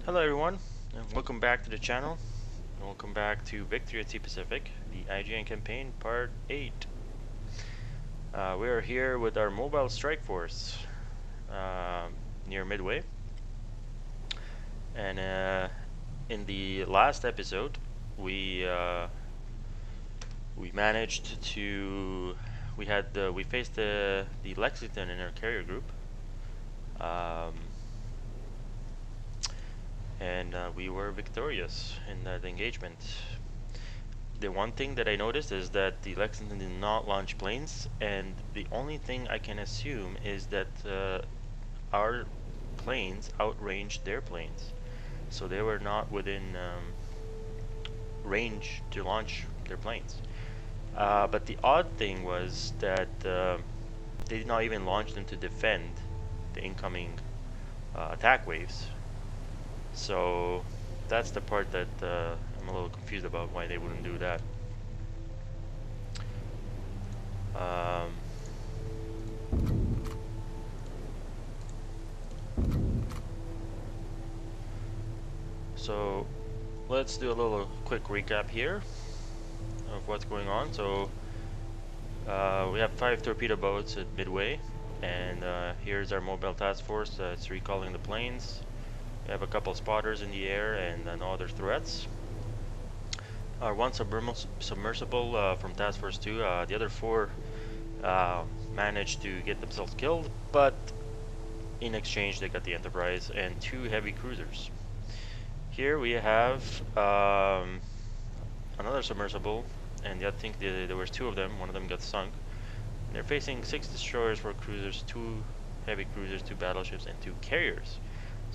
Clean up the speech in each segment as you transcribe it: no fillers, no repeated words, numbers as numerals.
Hello everyone, and welcome back to the channel. And welcome back to Victory at Sea Pacific, the IJN campaign part 8. We are here with our mobile strike force near Midway. And in the last episode, we managed to we faced the Lexington in our carrier group. And we were victorious in that engagement. The one thing that I noticed is that the Lexington did not launch planes, and the only thing I can assume is that our planes outranged their planes, so they were not within range to launch their planes. But the odd thing was that they did not even launch them to defend the incoming attack waves. So that's the part that I'm a little confused about, why they wouldn't do that. So let's do a little quick recap here of what's going on. So we have 5 torpedo boats at Midway, and here's our mobile task force that's recalling the planes. We have a couple spotters in the air and no other threats. Our one submersible from Task Force 2, the other 4 managed to get themselves killed, but in exchange they got the Enterprise and 2 heavy cruisers. Here we have another submersible, and I think there was 2 of them. One of them got sunk. And they're facing 6 destroyers, 4 cruisers, 2 heavy cruisers, 2 battleships, and 2 carriers.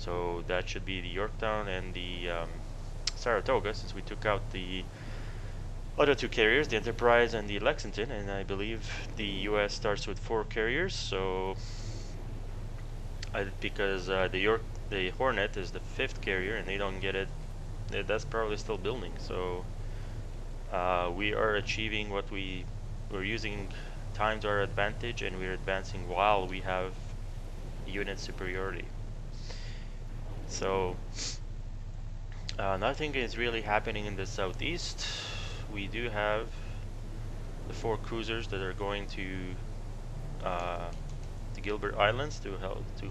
So that should be the Yorktown and the Saratoga, since we took out the other 2 carriers, the Enterprise and the Lexington, and I believe the US starts with 4 carriers. So because the Hornet is the 5th carrier and they don't get it, that's probably still building. So we are achieving what we're using time to our advantage, and we're advancing while we have unit superiority. So nothing is really happening in the southeast. We do have the 4 cruisers that are going to Gilbert Islands to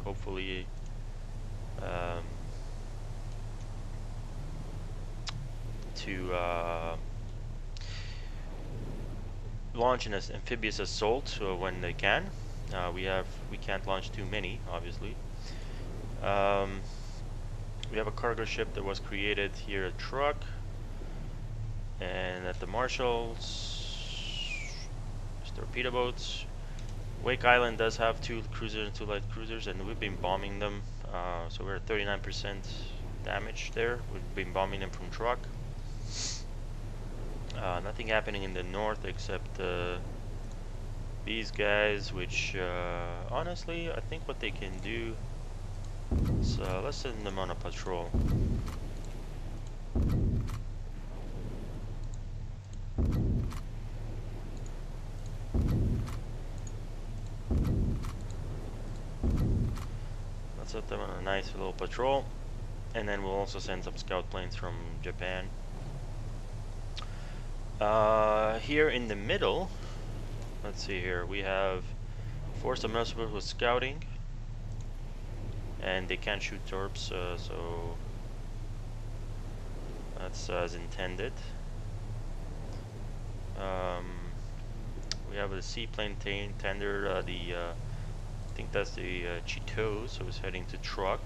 hopefully launch an amphibious assault when they can. We can't launch too many, obviously. We have a cargo ship that was created here at Truck, and at the Marshalls, torpedo boats. Wake Island does have 2 cruisers and 2 light cruisers, and we've been bombing them. So we're at 39% damage there. We've been bombing them from Truck. Nothing happening in the north except these guys, which honestly I think what they can do. So let's send them on a patrol. Let's set them on a nice little patrol, and then we'll also send some scout planes from Japan. Here in the middle, let's see here, we have 4 submersibles with scouting. And they can't shoot torps, so that's as intended. We have a seaplane tender. I think that's the Chiteau, so it's heading to Truck.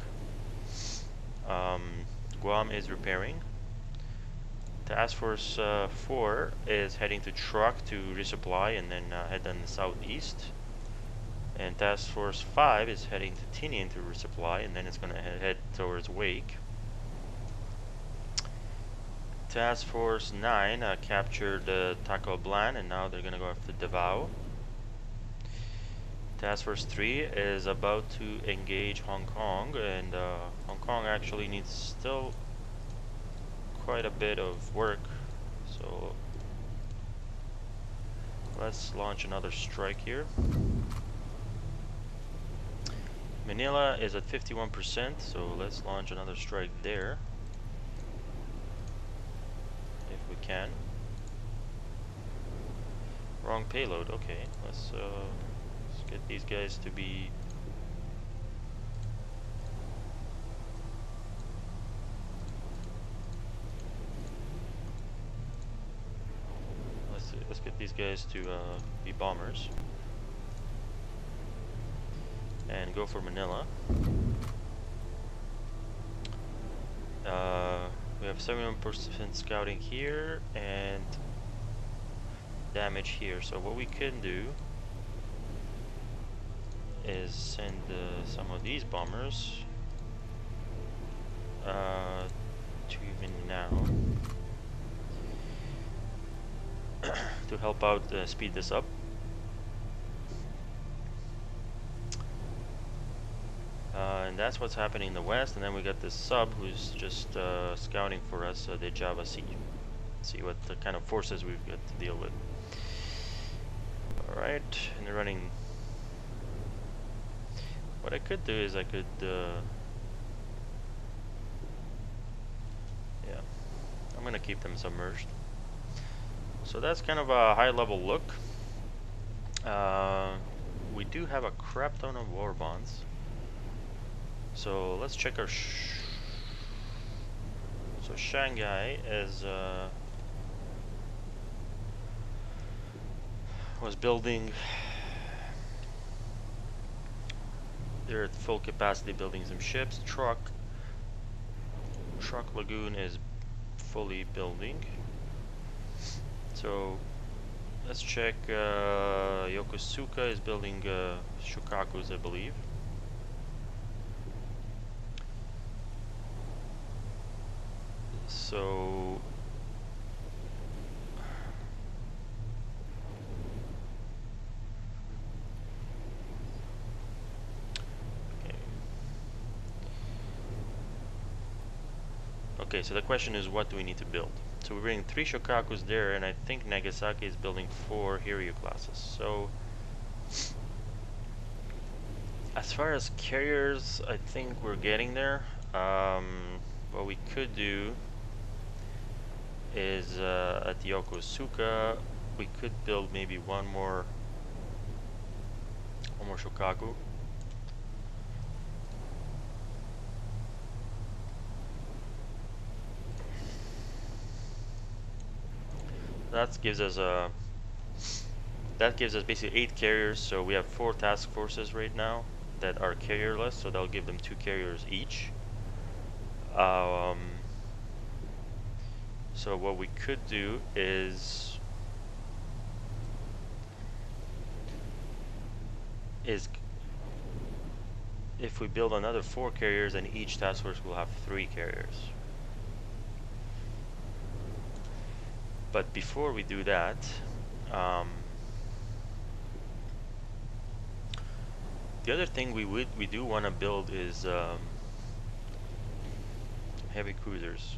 Guam is repairing. Task Force 4 is heading to Truck to resupply and then head on the southeast. And Task Force 5 is heading to Tinian to resupply, and then it's going to head towards Wake. Task Force 9 captured Tacloban, and now they're going to go after Davao. Task Force 3 is about to engage Hong Kong, and Hong Kong actually needs still quite a bit of work. So let's launch another strike here. Manila is at 51%, so let's launch another strike there if we can. Wrong payload. Okay, let's get these guys to be. Let's get these guys to be bombers and go for Manila. We have 71% scouting here and damage here. So what we can do is send some of these bombers to even now to help out speed this up. And that's what's happening in the west, and then we got this sub who's just scouting for us the Java Sea. See what the kind of forces we've got to deal with. Alright, and they're running. What I could do is I could yeah, I'm gonna keep them submerged. So that's kind of a high level look. We do have a crap ton of warbonds. So let's check our so Shanghai is was building. They're at full capacity building some ships. Truck Lagoon is fully building. So let's check. Yokosuka is building Shukakus, I believe. So okay, so the question is, what do we need to build? So we're bringing 3 Shokakus there, and I think Nagasaki is building 4 Hiryu classes. So as far as carriers, I think we're getting there. What we could do is at Yokosuka we could build maybe one more Shokaku. That gives us basically 8 carriers. So we have 4 task forces right now that are carrierless, so that'll give them 2 carriers each. So what we could do is if we build another 4 carriers, then each task force will have 3 carriers. But before we do that, the other thing we do want to build is heavy cruisers.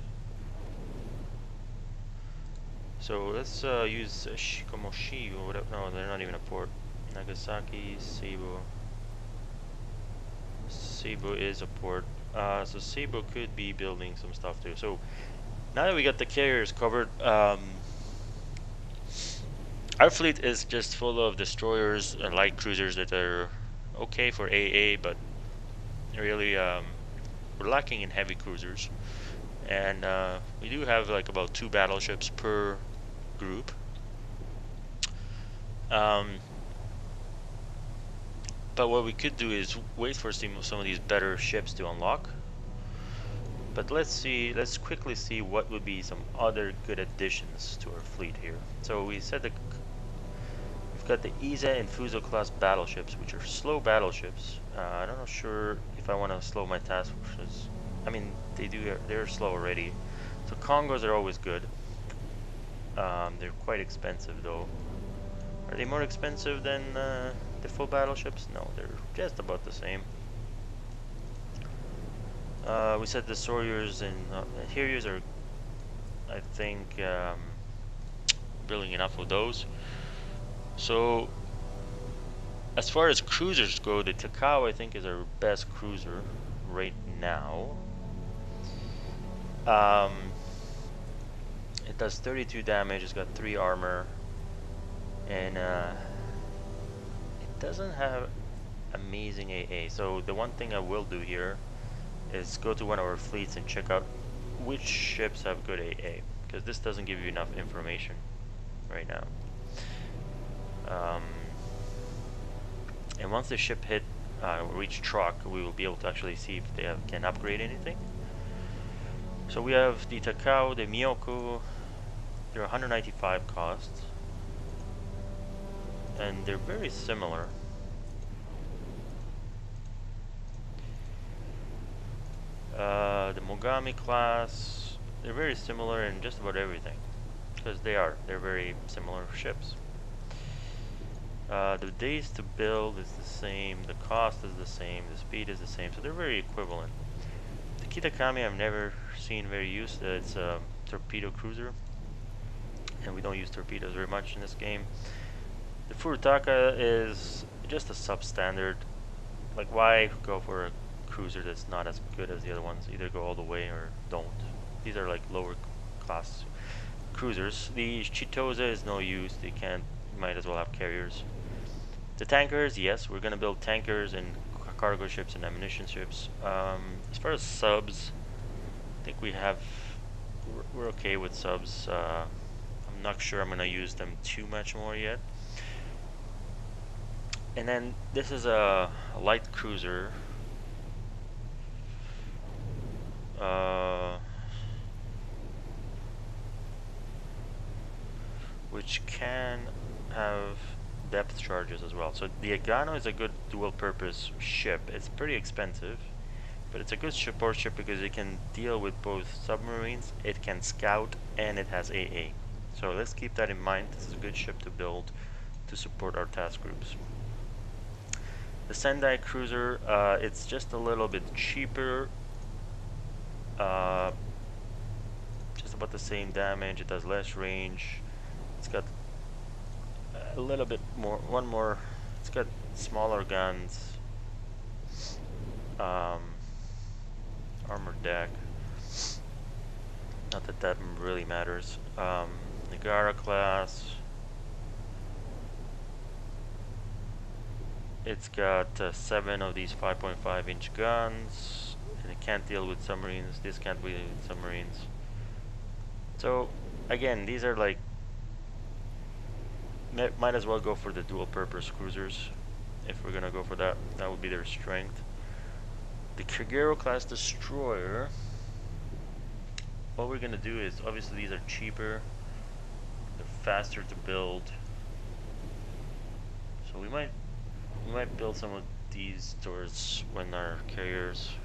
So let's use Shikomoshi or whatever. No, they're not even a port. Nagasaki, Seibu. Seibu is a port. So Seibu could be building some stuff too. So now that we got the carriers covered, our fleet is just full of destroyers and light cruisers that are okay for AA, but really we're lacking in heavy cruisers. And we do have like about 2 battleships per group. But what we could do is wait for some of these better ships to unlock. But let's quickly see what would be some other good additions to our fleet here. So we said that we've got the Ise and Fuso class battleships, which are slow battleships. I'm not sure if I want to slow my task forces. I mean, they're slow already. So Congos are always good. They're quite expensive though. Are they more expensive than the full battleships? No, they're just about the same. We said the Sawyers and Hiryus are, I think, building enough of those. So As far as cruisers go, the Takao I think is our best cruiser right now. It does 32 damage, it's got 3 armor, and it doesn't have amazing AA. So the one thing I will do here is go to one of our fleets and check out which ships have good AA, because this doesn't give you enough information right now. And once the ship reach truck, we will be able to actually see if they can upgrade anything. So we have the Takao, the Miyoko. They're 195 costs, and they're very similar. The Mogami class, they're very similar in just about everything, because they're very similar ships. The days to build is the same, the cost is the same, the speed is the same, so they're very equivalent. The Kitakami I've never seen very used. It's a torpedo cruiser, and we don't use torpedoes very much in this game. The Furutaka is just a substandard. Like, why go for a cruiser that's not as good as the other ones? Either go all the way or don't. These are like lower class cruisers. The Chitose is no use. They can't. You might as well have carriers. The tankers, yes, we're gonna build tankers and cargo ships and ammunition ships. As far as subs, I think we're okay with subs. I'm not sure I'm gonna use them too much more yet. And then this is a light cruiser. Which can have depth charges as well. So the Agano is a good dual-purpose ship. It's pretty expensive, but it's a good support ship because it can deal with both submarines, it can scout, and it has AA. So let's keep that in mind. This is a good ship to build to support our task groups. The Sendai cruiser, it's just a little bit cheaper. Just about the same damage. It has less range. It's got a little bit more, it's got smaller guns, armored deck, not that that really matters. Nagara class, it's got 7 of these 5.5 inch guns, and it can't deal with submarines. This can't deal with submarines. So again, these are like, might as well go for the dual purpose cruisers if we're gonna go for that. That would be their strength. The Kagero class destroyer, what we're gonna do is, obviously these are cheaper, they're faster to build, so we might build some of these towards when our carriers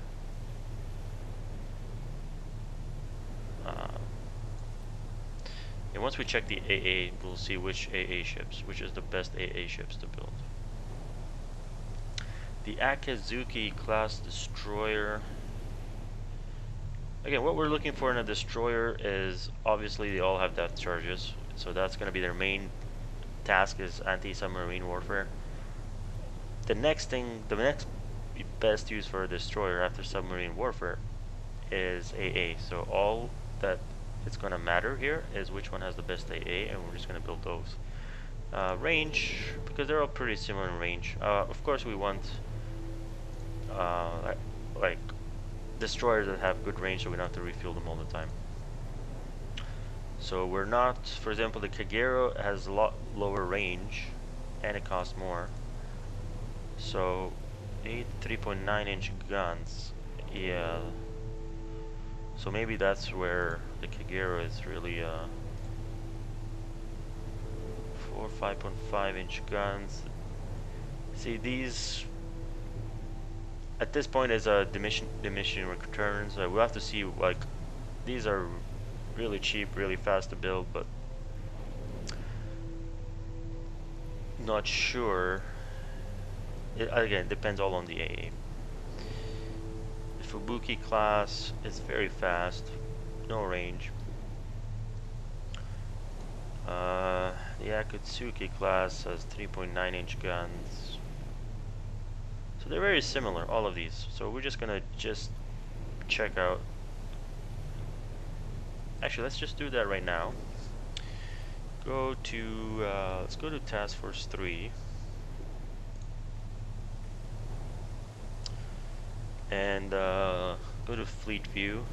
and once we check the AA, we'll see which AA ships, which is the best AA ships to build. The Akazuki class destroyer. Again, what we're looking for in a destroyer is, obviously they all have depth charges, so that's going to be their main task, is anti-submarine warfare. The next best use for a destroyer after submarine warfare is AA. So all that it's going to matter here is which one has the best AA, and we're just going to build those. Range, because they're all pretty similar in range. Of course we want like destroyers that have good range, so we don't have to refuel them all the time. So we're not, for example, the Kagero has a lot lower range and it costs more. So 8 3.9 inch guns, yeah. So maybe that's where the Kagero is really 4 5.5 inch guns. See, these at this point is a diminishing returns. We'll have to see, like, these are really cheap, really fast to build, but not sure. It, again, depends all on the AA. The Fubuki class is very fast, no range. The Akatsuki class has 3.9 inch guns. So they're very similar, all of these. So we're just gonna check out. Actually, let's just do that right now. Go to let's go to Task Force 3 and go to Fleet View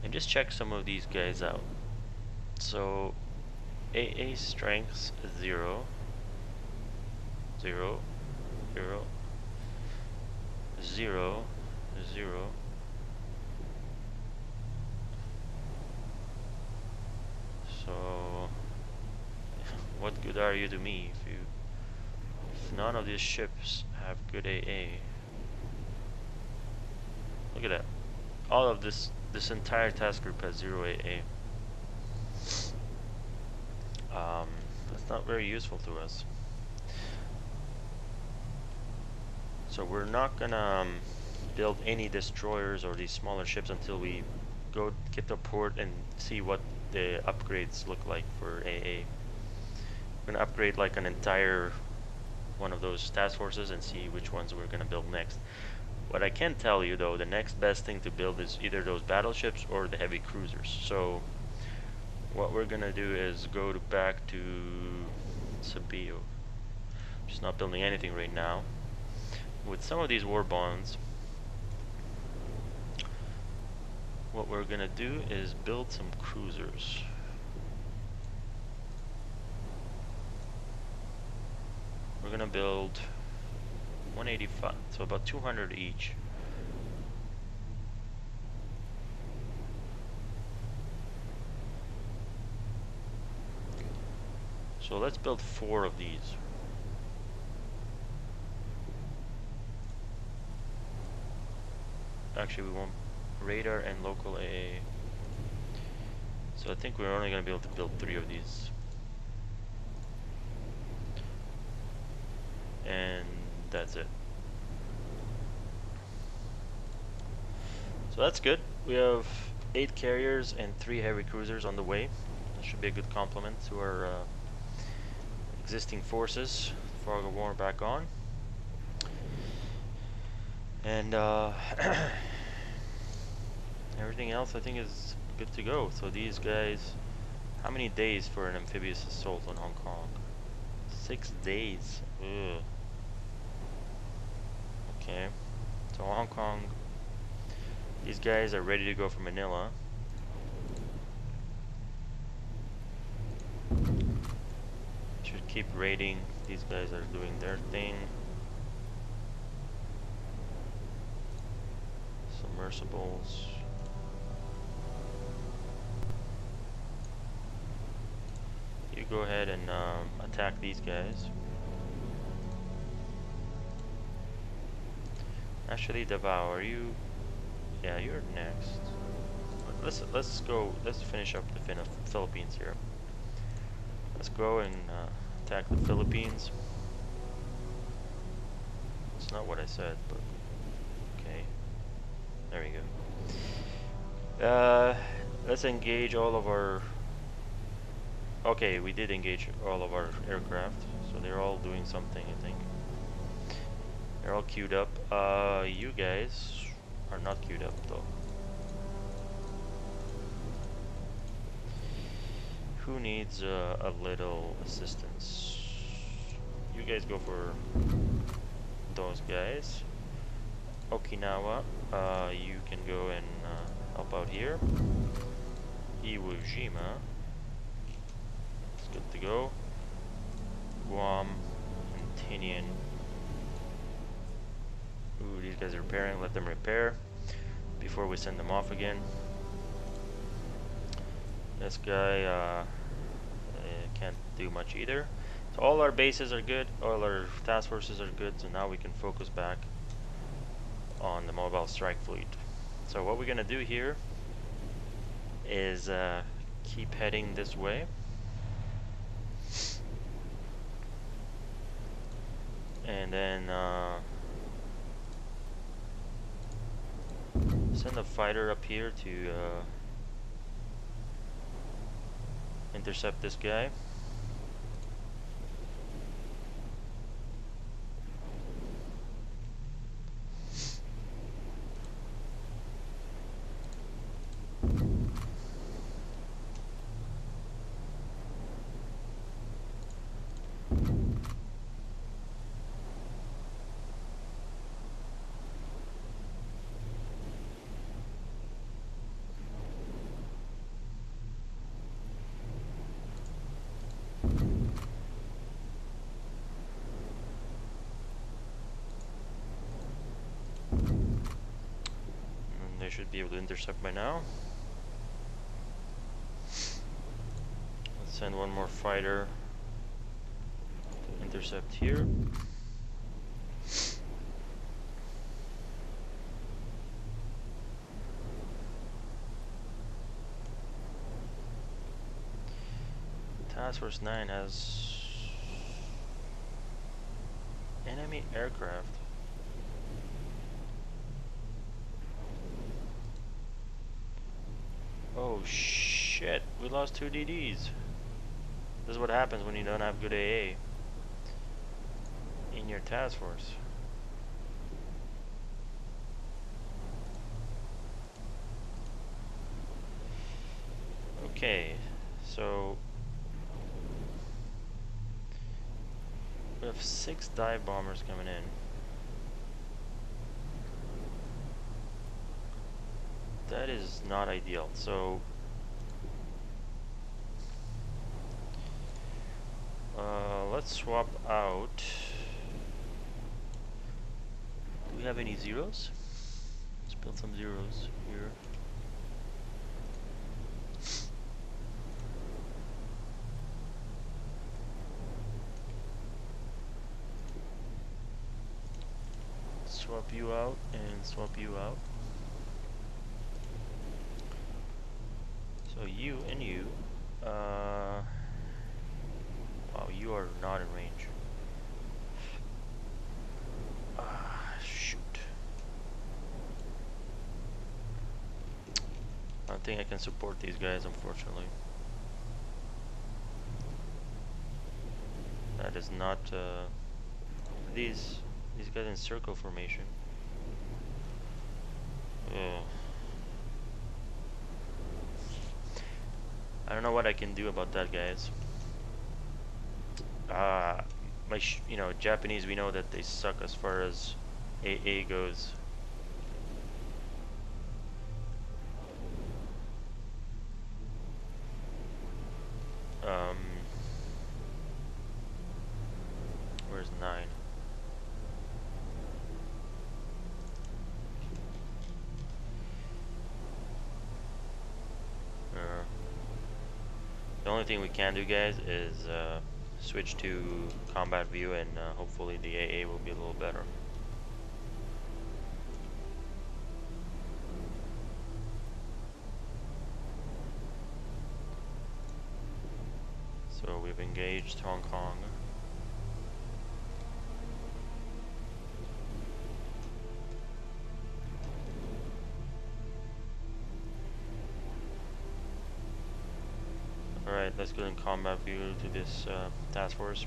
and just check some of these guys out. So AA strengths 0, 0, 0, 0, 0. So what good are you to me if none of these ships have good AA? Look at that. All of this entire task group has 0 AA. That's not very useful to us. So we're not gonna build any destroyers or these smaller ships until we go get to port and see what the upgrades look like for AA. We're gonna upgrade like an entire one of those task forces and see which ones we're gonna build next. What I can tell you though, the next best thing to build is either those battleships or the heavy cruisers. So what we're gonna do is go back to Sabio. Just not building anything right now. With some of these warbonds, what we're gonna do is build some cruisers. We're gonna build 185, so about 200 each. So let's build 4 of these. Actually, we want radar and local AA. So I think we're only going to be able to build 3 of these. And that's it. So that's good. We have 8 carriers and 3 heavy cruisers on the way. That should be a good complement to our existing forces. Fog of War back on. And everything else I think is good to go. So these guys, how many days for an amphibious assault on Hong Kong? 6 days. Ugh. Okay, so Hong Kong, these guys are ready to go for Manila. Should keep raiding. These guys are doing their thing. Submersibles. You go ahead and attack these guys. Actually, Davao, are you? Yeah, you're next. Let's go. Let's finish up the Philippines here. Let's go and attack the Philippines. It's not what I said, but okay. There we go. Let's engage all of our. Okay, we did engage all of our aircraft, so they're all doing something, I think. They're all queued up. You guys are not queued up though. Who needs a little assistance? You guys go for those guys. Okinawa, you can go and help out here. Iwo Jima, it's good to go. Guam and Tinian. Ooh, these guys are repairing. Let them repair before we send them off again. This guy can't do much either. So all our bases are good, all our task forces are good, so now we can focus back on the mobile strike fleet. So what we're gonna do here is keep heading this way. And then send a fighter up here to intercept this guy. they should be able to intercept by now. Let's send one more fighter to intercept here. Task Force 9 has enemy aircraft. Oh shit, we lost 2 DDs. This is what happens when you don't have good AA in your task force. Okay, so we have 6 dive bombers coming in. That is not ideal. So let's swap out. Do we have any zeros? Let's build some zeros here. Swap you out and swap you out. So you and you. Wow, you are not in range. Shoot. I don't think I can support these guys, unfortunately. That is not these guys in circle formation. I don't know what I can do about that, guys. You know, Japanese, we know that they suck as far as AA goes. Where's 9? The only thing we can do, guys, is switch to combat view, and hopefully the AA will be a little better. So we've engaged Hong Kong. Alright, let's go in combat view to this task force.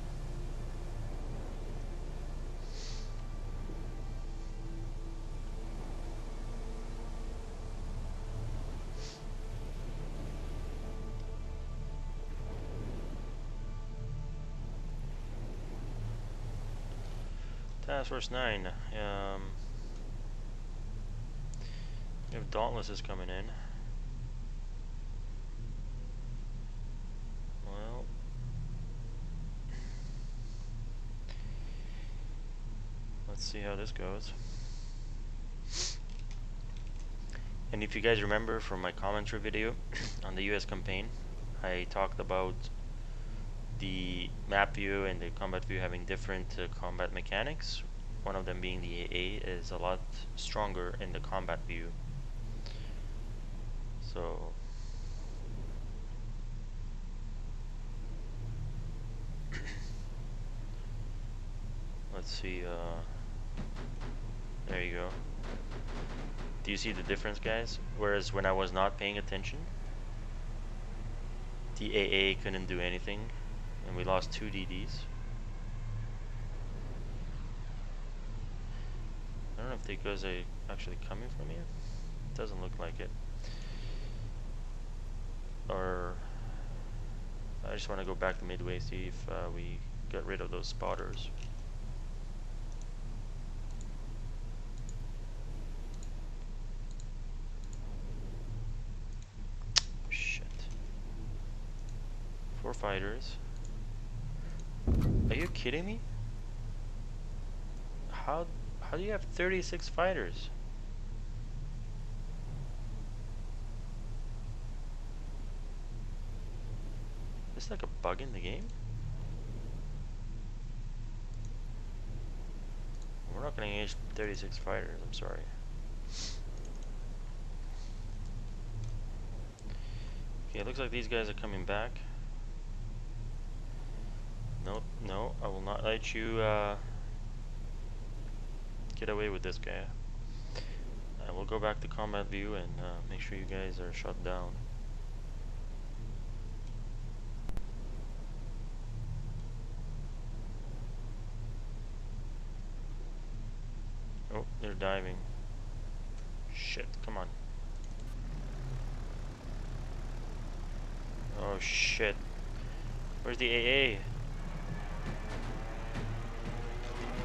Task Force 9. We have Dauntless is coming in. Well, let's see how this goes. And if you guys remember from my commentary video on the US campaign, I talked about the map view and the combat view having different combat mechanics. One of them being the AA is a lot stronger in the combat view. So let's see, there you go. Do you see the difference, guys? Whereas when I was not paying attention, the AA couldn't do anything and we lost 2 DDs. I don't know if the guys are actually coming from here. It doesn't look like it. Or I just want to go back to Midway, see if we got rid of those spotters. Shit. 4 fighters. Are you kidding me? How do you have 36 fighters? this like a bug in the game? We're not going to engage 36 fighters, I'm sorry. Okay, it looks like these guys are coming back. No, no, I will not let you get away with this guy. I will go back to combat view and make sure you guys are shut down. Oh, they're diving. Shit, come on. Oh shit. Where's the AA?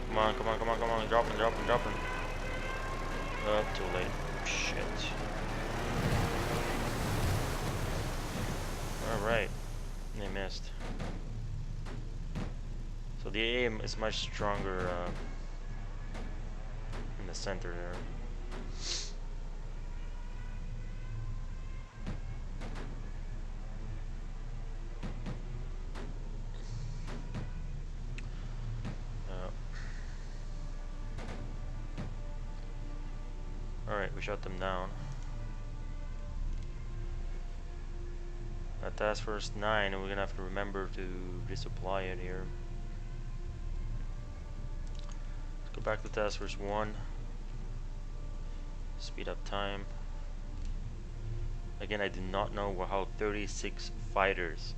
Come on, come on, come on, come on. Drop him, drop him, drop him. Oh, too late. Shit. Alright. They missed. So the AA is much stronger in the center there. Alright, we shut them down. At Task Force 9, we're gonna have to remember to resupply it here. Let's go back to Task Force 1. Speed up time. Again, I do not know how 36 fighters.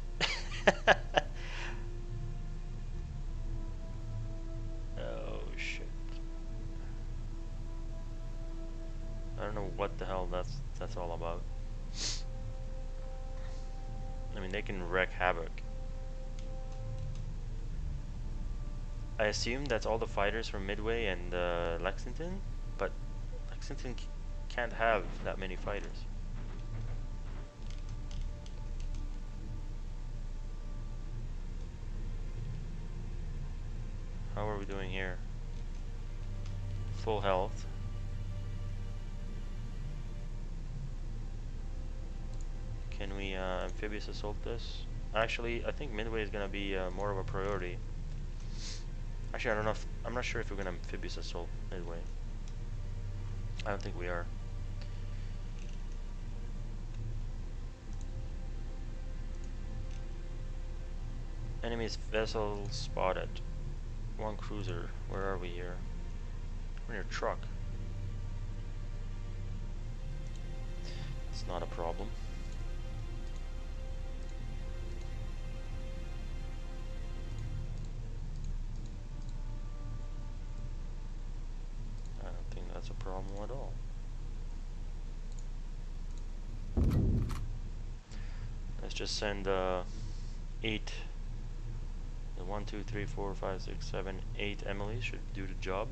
Oh shit. I don't know what the hell that's all about. I mean, they can wreak havoc. I assume that's all the fighters from Midway and Lexington, but Lexington can't have that many fighters. How are we doing here? Full health. Can we amphibious assault this? Actually, I think Midway is gonna be more of a priority. Actually, I don't know if I'm not sure if we're gonna amphibious assault Midway. I don't think we are. Enemy's vessel spotted. One cruiser. Where are we here? We're in your truck. It's not a problem. I don't think that's a problem at all. Let's just send 8. The 1, 2, 3, 4, 5, 6, 7, 8 Emily should do the job.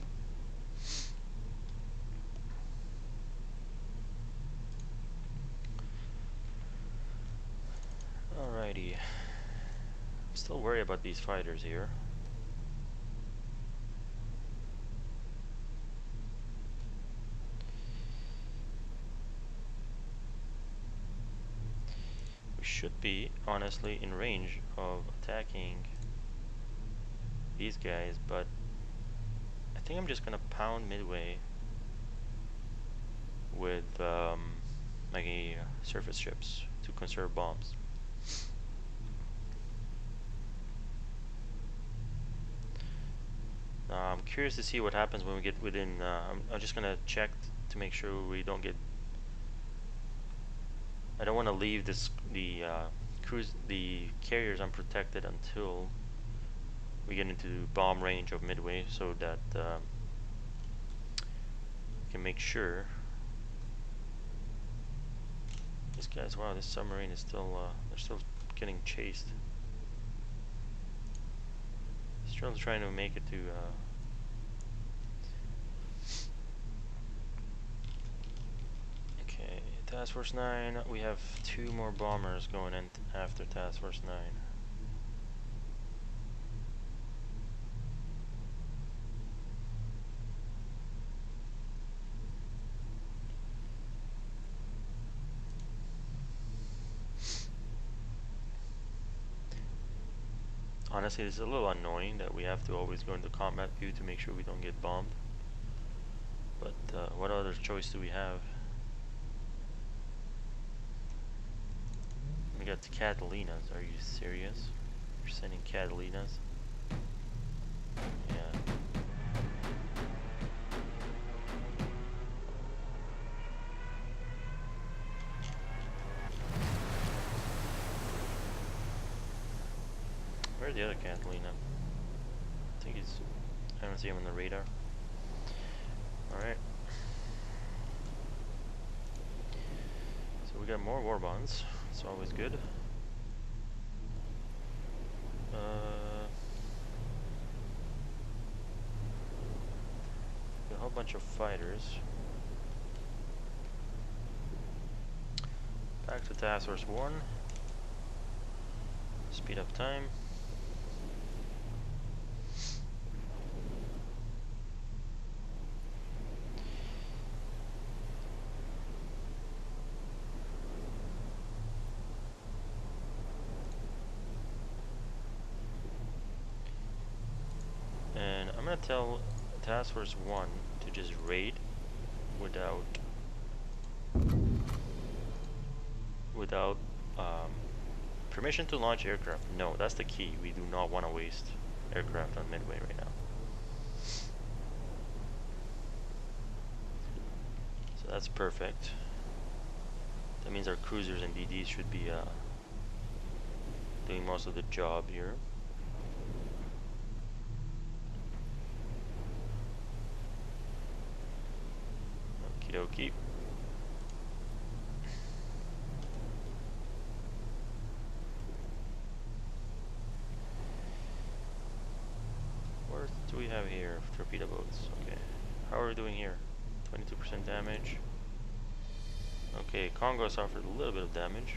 Alrighty. I'm still worried about these fighters here. We should be, honestly, in range of attacking these guys, but I think I'm just gonna pound Midway with like surface ships to conserve bombs. I'm curious to see what happens when we get within. I'm just gonna check to make sure we don't get. I don't want to leave the carriers unprotected until we get into bomb range of Midway, so that we can make sure. These guys, wow, this submarine is still, they're still getting chased. Still trying to make it to, okay, Task Force 9, we have 2 more bombers going in after Task Force 9. Honestly, it's a little annoying that we have to always go into combat view to make sure we don't get bombed. But what other choice do we have? We got the Catalinas. Are you serious? You're sending Catalinas? Yeah. Where's the other Catalina? I think he's... I don't see him on the radar. Alright. So we got more warbonds. It's always good. A whole bunch of fighters. Back to Task Force 1. Speed up time. And I'm gonna tell Task Force 1 to just raid without permission to launch aircraft. No, that's the key. We do not want to waste aircraft on Midway right now. So that's perfect. That means our cruisers and DDs should be doing most of the job here. Okie dokie. What do we have here? Torpedo boats. Okay. How are we doing here? 22% damage. Okay, Congo suffered a little bit of damage.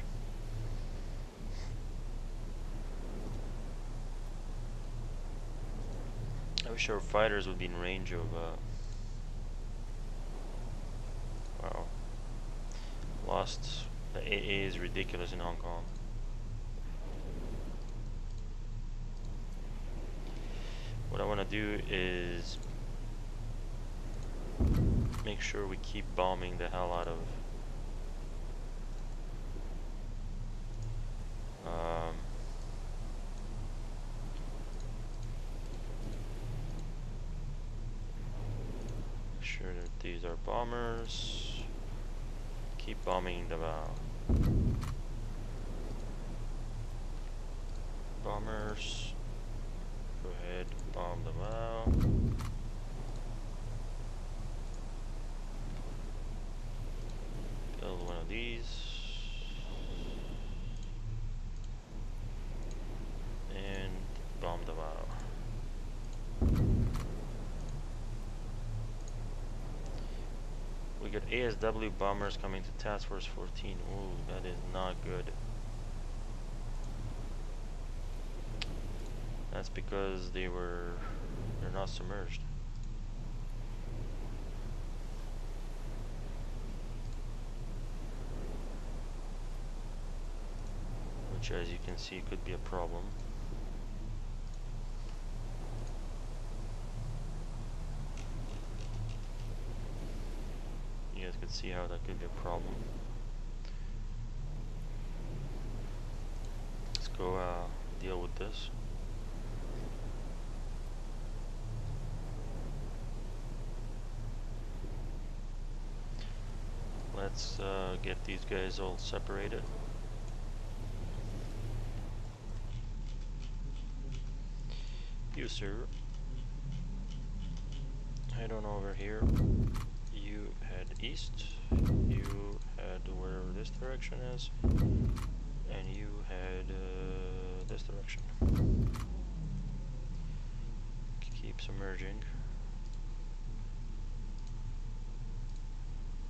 I wish our fighters would be in range of wow. Lost. The AA is ridiculous in Hong Kong. What I want to do is make sure we keep bombing the hell out of make sure that these are bombers. Keep bombing the bombers. Go ahead, bomb them out. Build one of these. And bomb them out. We got ASW bombers coming to Task Force 14. Ooh, that is not good. That's because they're not submerged. Which, as you can see, could be a problem. You guys could see how that could be a problem. Let's go deal with this. Let's get these guys all separated. You, sir, head on over here. You head east. You head wherever this direction is. And you head this direction. Keep submerging.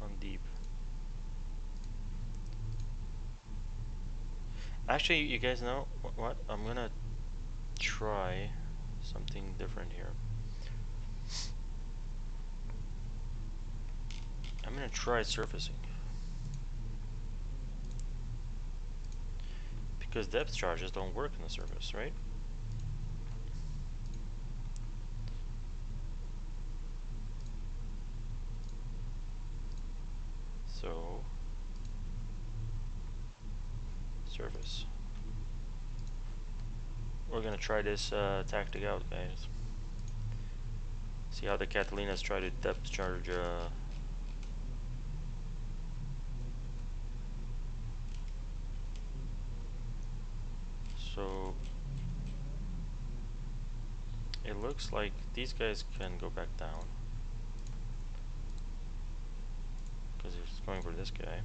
On deep. Actually, you guys know what? I'm gonna try something different here. I'm gonna try surfacing. Because depth charges don't work on the surface, right? surface. We're gonna try this tactic out, guys. See how the Catalinas try to depth charge. So it looks like these guys can go back down because he's going for this guy.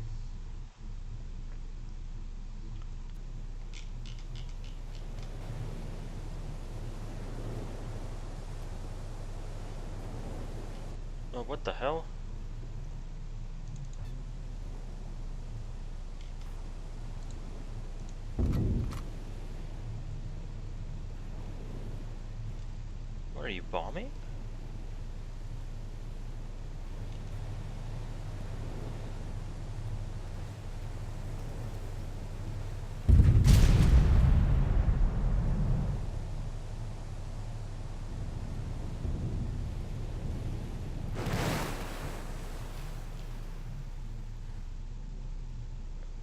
Oh, what the hell? What are you bombing?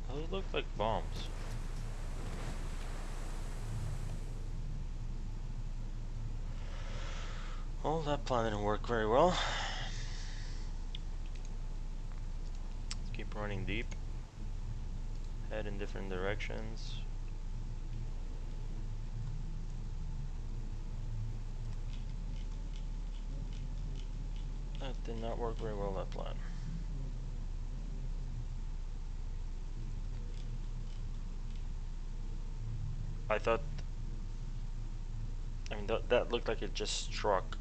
Those look like bombs. Well, that plan didn't work very well. Let's keep running deep. Head in different directions. That did not work very well, that plan. I thought, I mean, that looked like it just struck.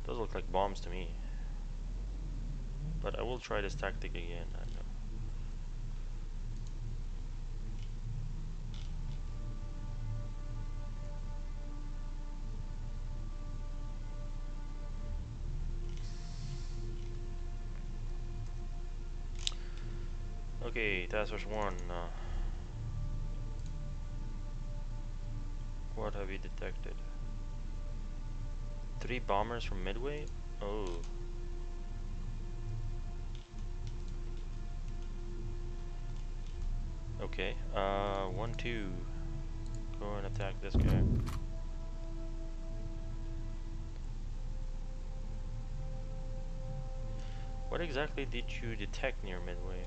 Those look like bombs to me. But I will try this tactic again. I know. Okay, task force 1. What have you detected? 3 bombers from Midway? Oh. Okay, 1, 2. Go and attack this guy. What exactly did you detect near Midway?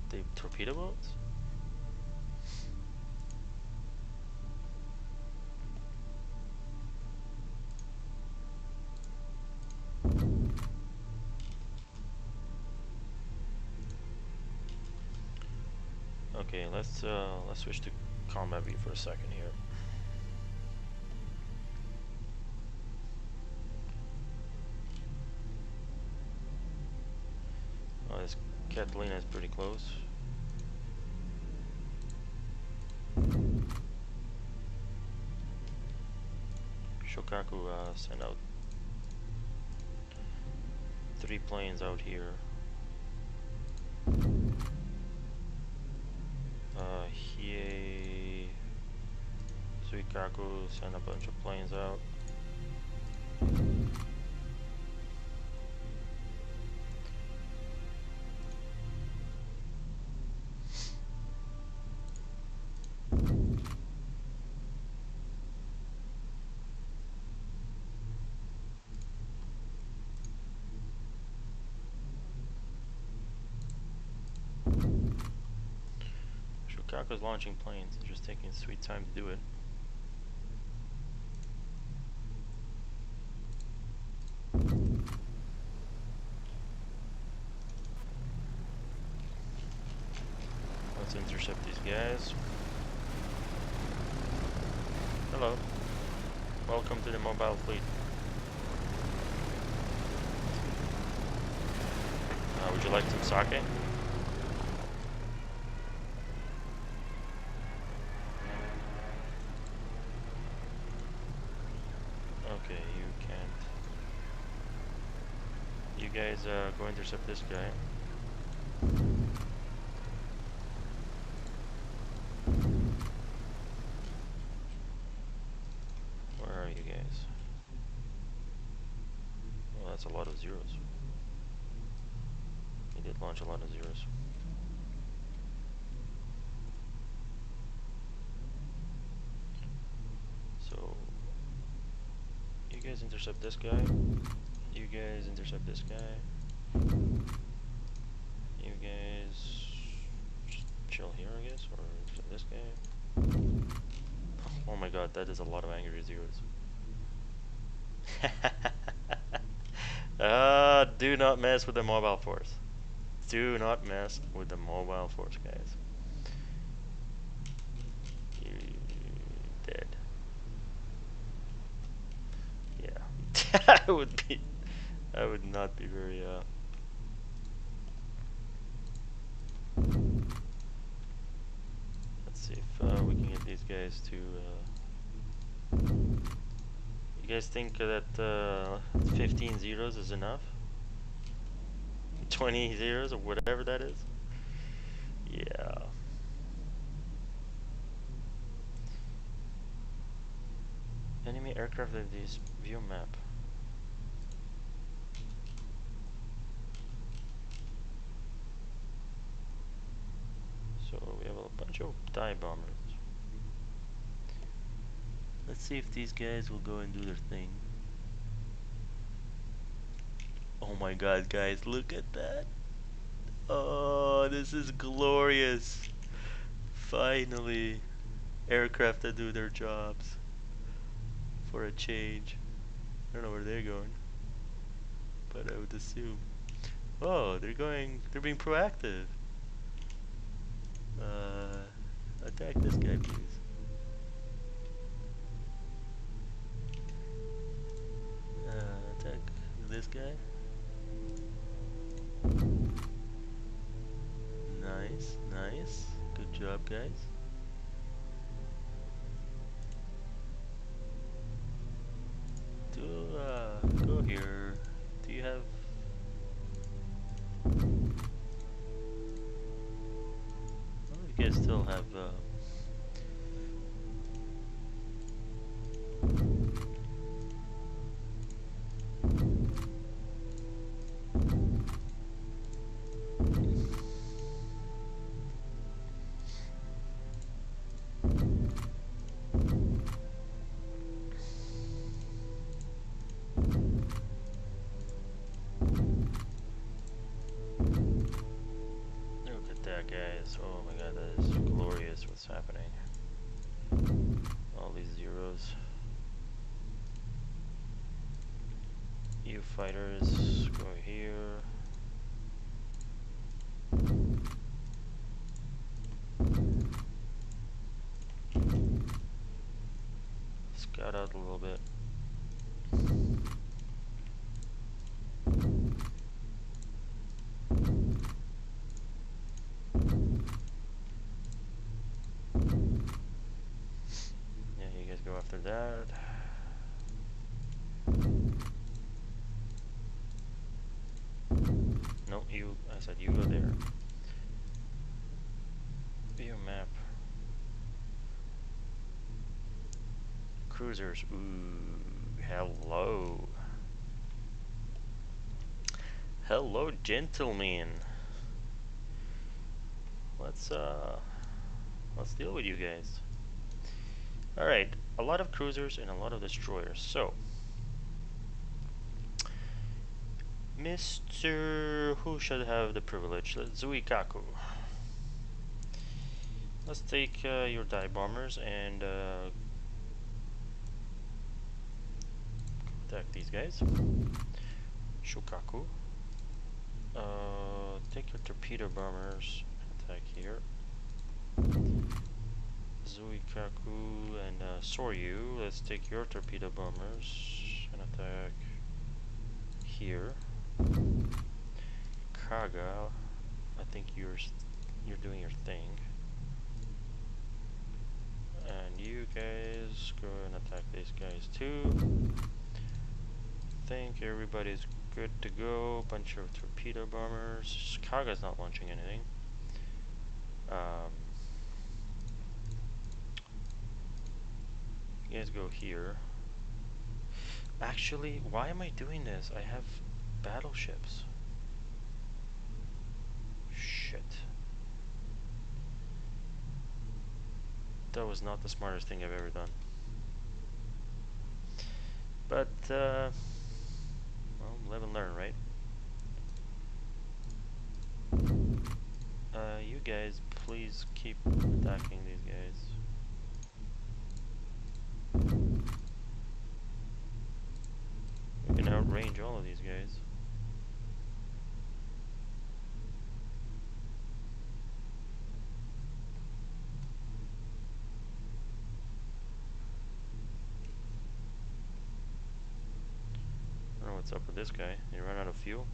The torpedo boats? Okay, let's switch to combat view for a second here. Oh, this Catalina is pretty close. Shokaku sent out 3 planes out here. Hiei Suikaku sent a bunch of planes out. Shokaku's launching planes, it's just taking sweet time to do it. Let's intercept these guys. Hello. Welcome to the mobile fleet. Would you like some sake? Okay, you can't. You guys go intercept this guy. Where are you guys? Well, that's a lot of zeros. He did launch a lot of zeros. guys intercept this guy. You guys intercept this guy. You guys just chill here, I guess, or intercept this guy. Oh my god, that is a lot of angry zeros. Do not mess with the mobile force. Do not mess with the mobile force, guys. You dead. Yeah. I would not be very let's see if we can get these guys to you guys think that 15 zeros is enough? 20 zeros or whatever that is? Yeah. Enemy aircraft in this view map. So we have a bunch of dive bombers. Let's see if these guys will go and do their thing. Oh my god, guys, look at that. Oh, this is glorious. Finally, aircraft that do their jobs. For a change. I don't know where they're going, but I would assume. Oh, they're being proactive. Attack this guy, please. Attack this guy. Nice, nice. Good job, guys. Go here. Do you have... Oh, you guys still have, guys. Oh my god, that is glorious what's happening. All these zeros. You fighters, go here. Scout out a little bit. After that, no, I said you go there. View map. Cruisers. Ooh, hello. Hello, gentlemen. Let's deal with you guys. All right. A lot of cruisers and a lot of destroyers. So, Mr. Who should have the privilege? Zuikaku. Let's take your dive bombers and attack these guys. Shukaku. Take your torpedo bombers. Attack here. Zuikaku and Soryu, let's take your torpedo bombers and attack here. Kaga, I think you're doing your thing. And you guys go and attack these guys too. I think everybody's good to go. Bunch of torpedo bombers. Kaga's not launching anything. You guys go here. Actually, why am I doing this? I have battleships. Shit. That was not the smartest thing I've ever done. But, well, live and learn, right? You guys, please keep attacking these guys. We can outrange all of these guys. I don't know what's up with this guy. He ran out of fuel.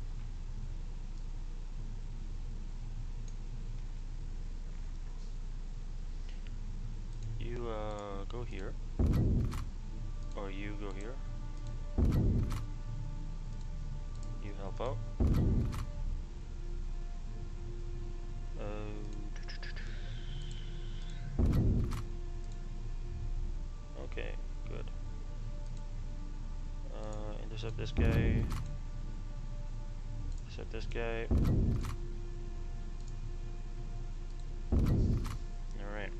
You go here, or you go here. You help out. Okay, good. Intercept this guy. Intercept this guy. Alright.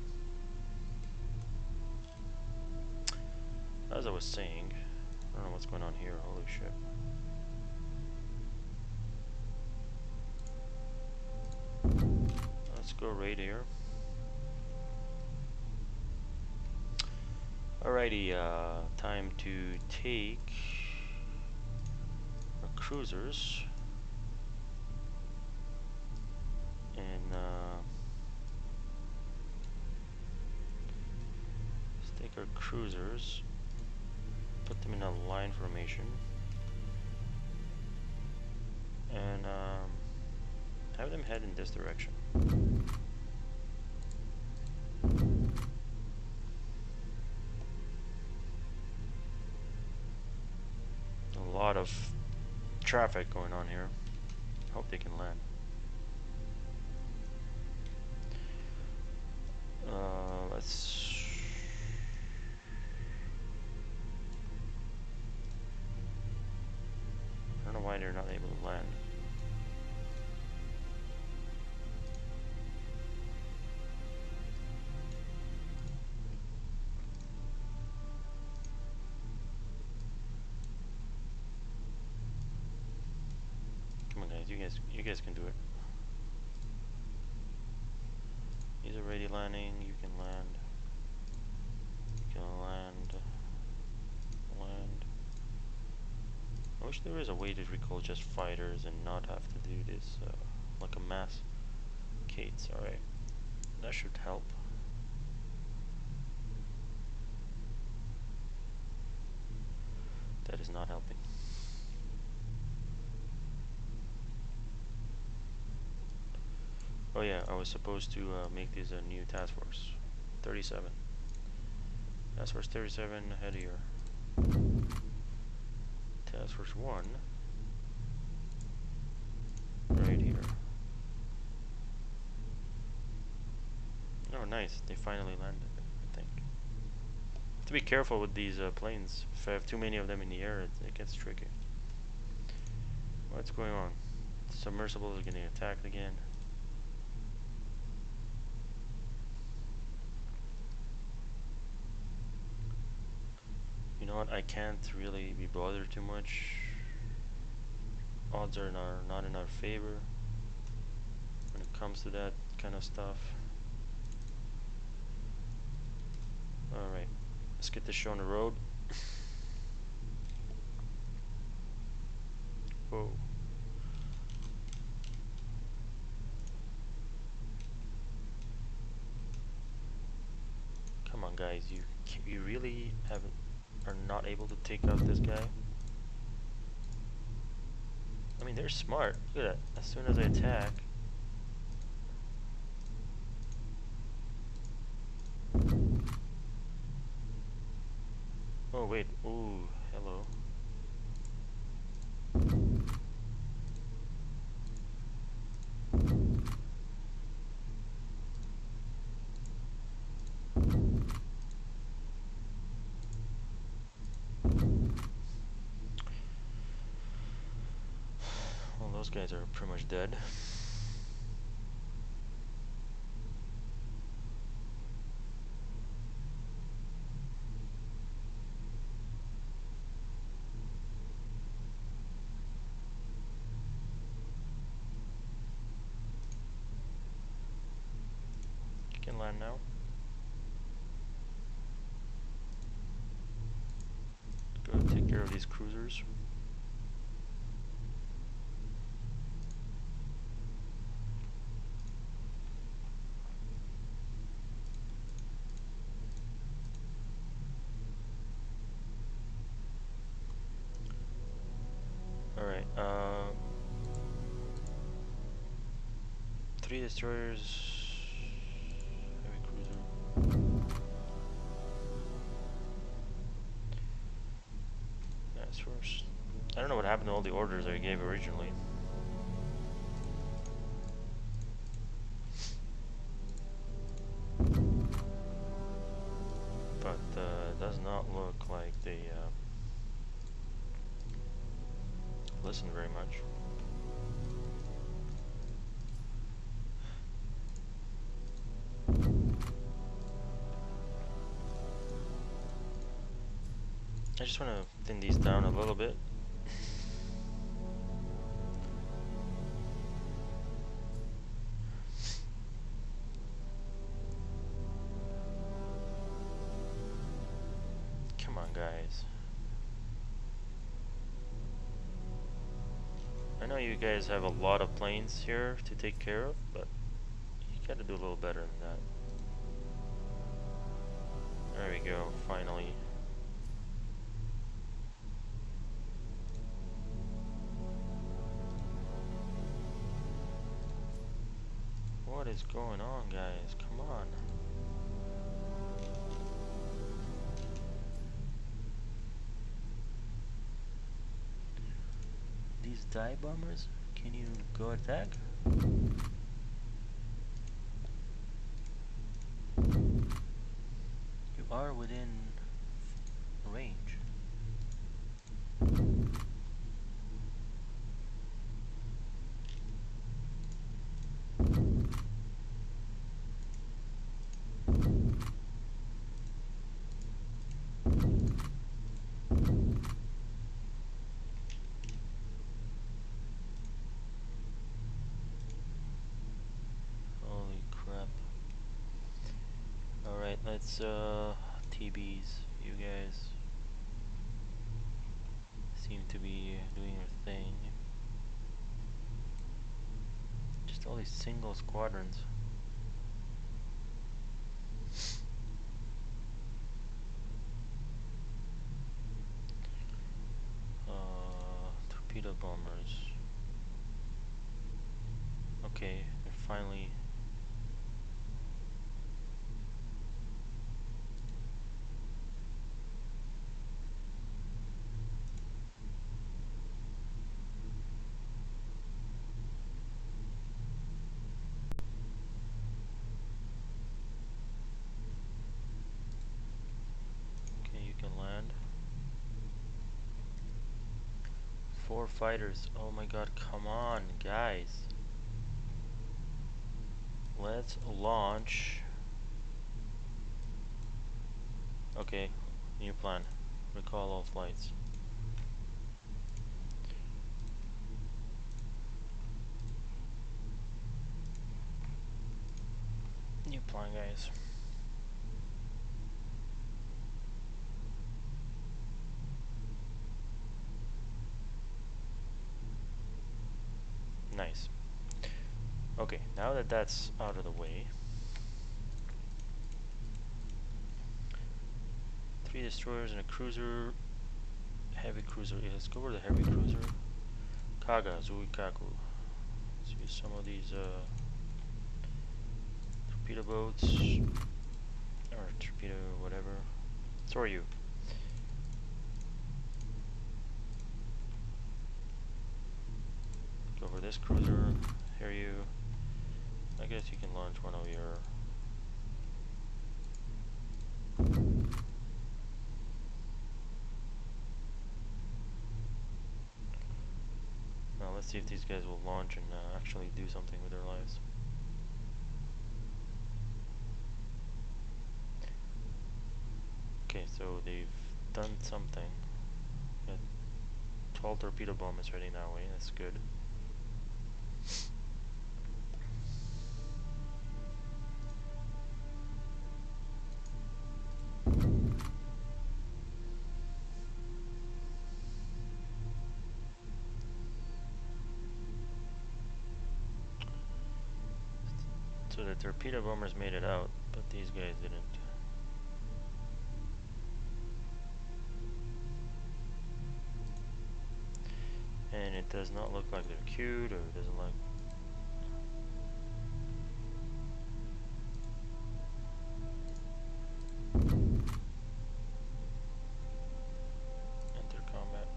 As I was saying, I don't know what's going on here, holy shit. Let's go right here. Alrighty, time to take our cruisers and let's take our cruisers, put them in a line formation, and have them head in this direction. A lot of traffic going on here. Hope they can land. Let's. I don't know why they're not able to land. Come on, guys! You guys can do it. He's already landing. You can land. You can land. Land. I wish there was a way to recall just fighters and not have to do this like a mass Kates. Alright. That should help. That is not helping. Oh yeah, I was supposed to make this a new task force. 37. Task force 37, head here. Task force 1. Right here. Oh nice, they finally landed, I think. Have to be careful with these planes. If I have too many of them in the air, it gets tricky. What's going on? Submersibles are getting attacked again. You know what, I can't really be bothered too much. Odds are not in our favor when it comes to that kind of stuff. Alright, let's get this show on the road. Whoa. Come on guys, you really are not able to take out this guy? I mean, they're smart. Look at that. As soon as I attack. Oh wait. Ooh, hello. Well, those guys are pretty much dead. can land now. Let's go take care of these cruisers. Alright, 3 destroyers, heavy cruiser. That's first. I don't know what happened to all the orders I gave originally. But it does not look like they listen very much. I just want to thin these down a little bit. Come on, guys. I know you guys have a lot of planes here to take care of, but you gotta do a little better than that. There we go, finally. What is going on, guys? Come on. These dive bombers, can you go attack? You are within range. Let's TBs, you guys seem to be doing your thing. Just all these single squadrons. Torpedo bombers. Okay, they're finally. You can land. 4 fighters. Oh my god, come on, guys. Let's launch. Okay, new plan. Recall all flights. New plan, guys. Nice. Okay, now that that's out of the way, 3 destroyers and a cruiser, heavy cruiser. Yeah, let's go for the heavy cruiser. Kaga, Zuikaku. Let's use some of these torpedo boats, or torpedo whatever. So are you. Go for this cruiser. Here you. I guess you can launch one of your. Now let's see if these guys will launch and actually do something with their lives. Okay, so they've done something. Got 12 torpedo bombers ready now, eh? That's good. So the torpedo bombers made it out, but these guys didn't. And it does not look like they're queued, or it doesn't look... Enter combat.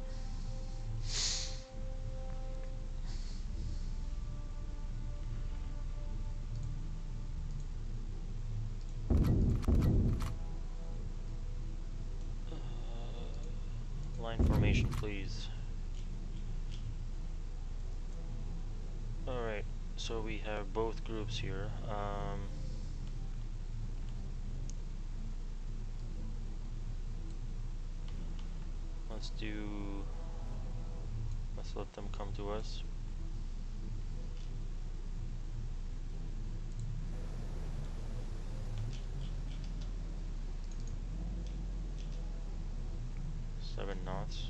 Line formation, please. Alright, so we have both groups here. Let's let them come to us. Seven knots.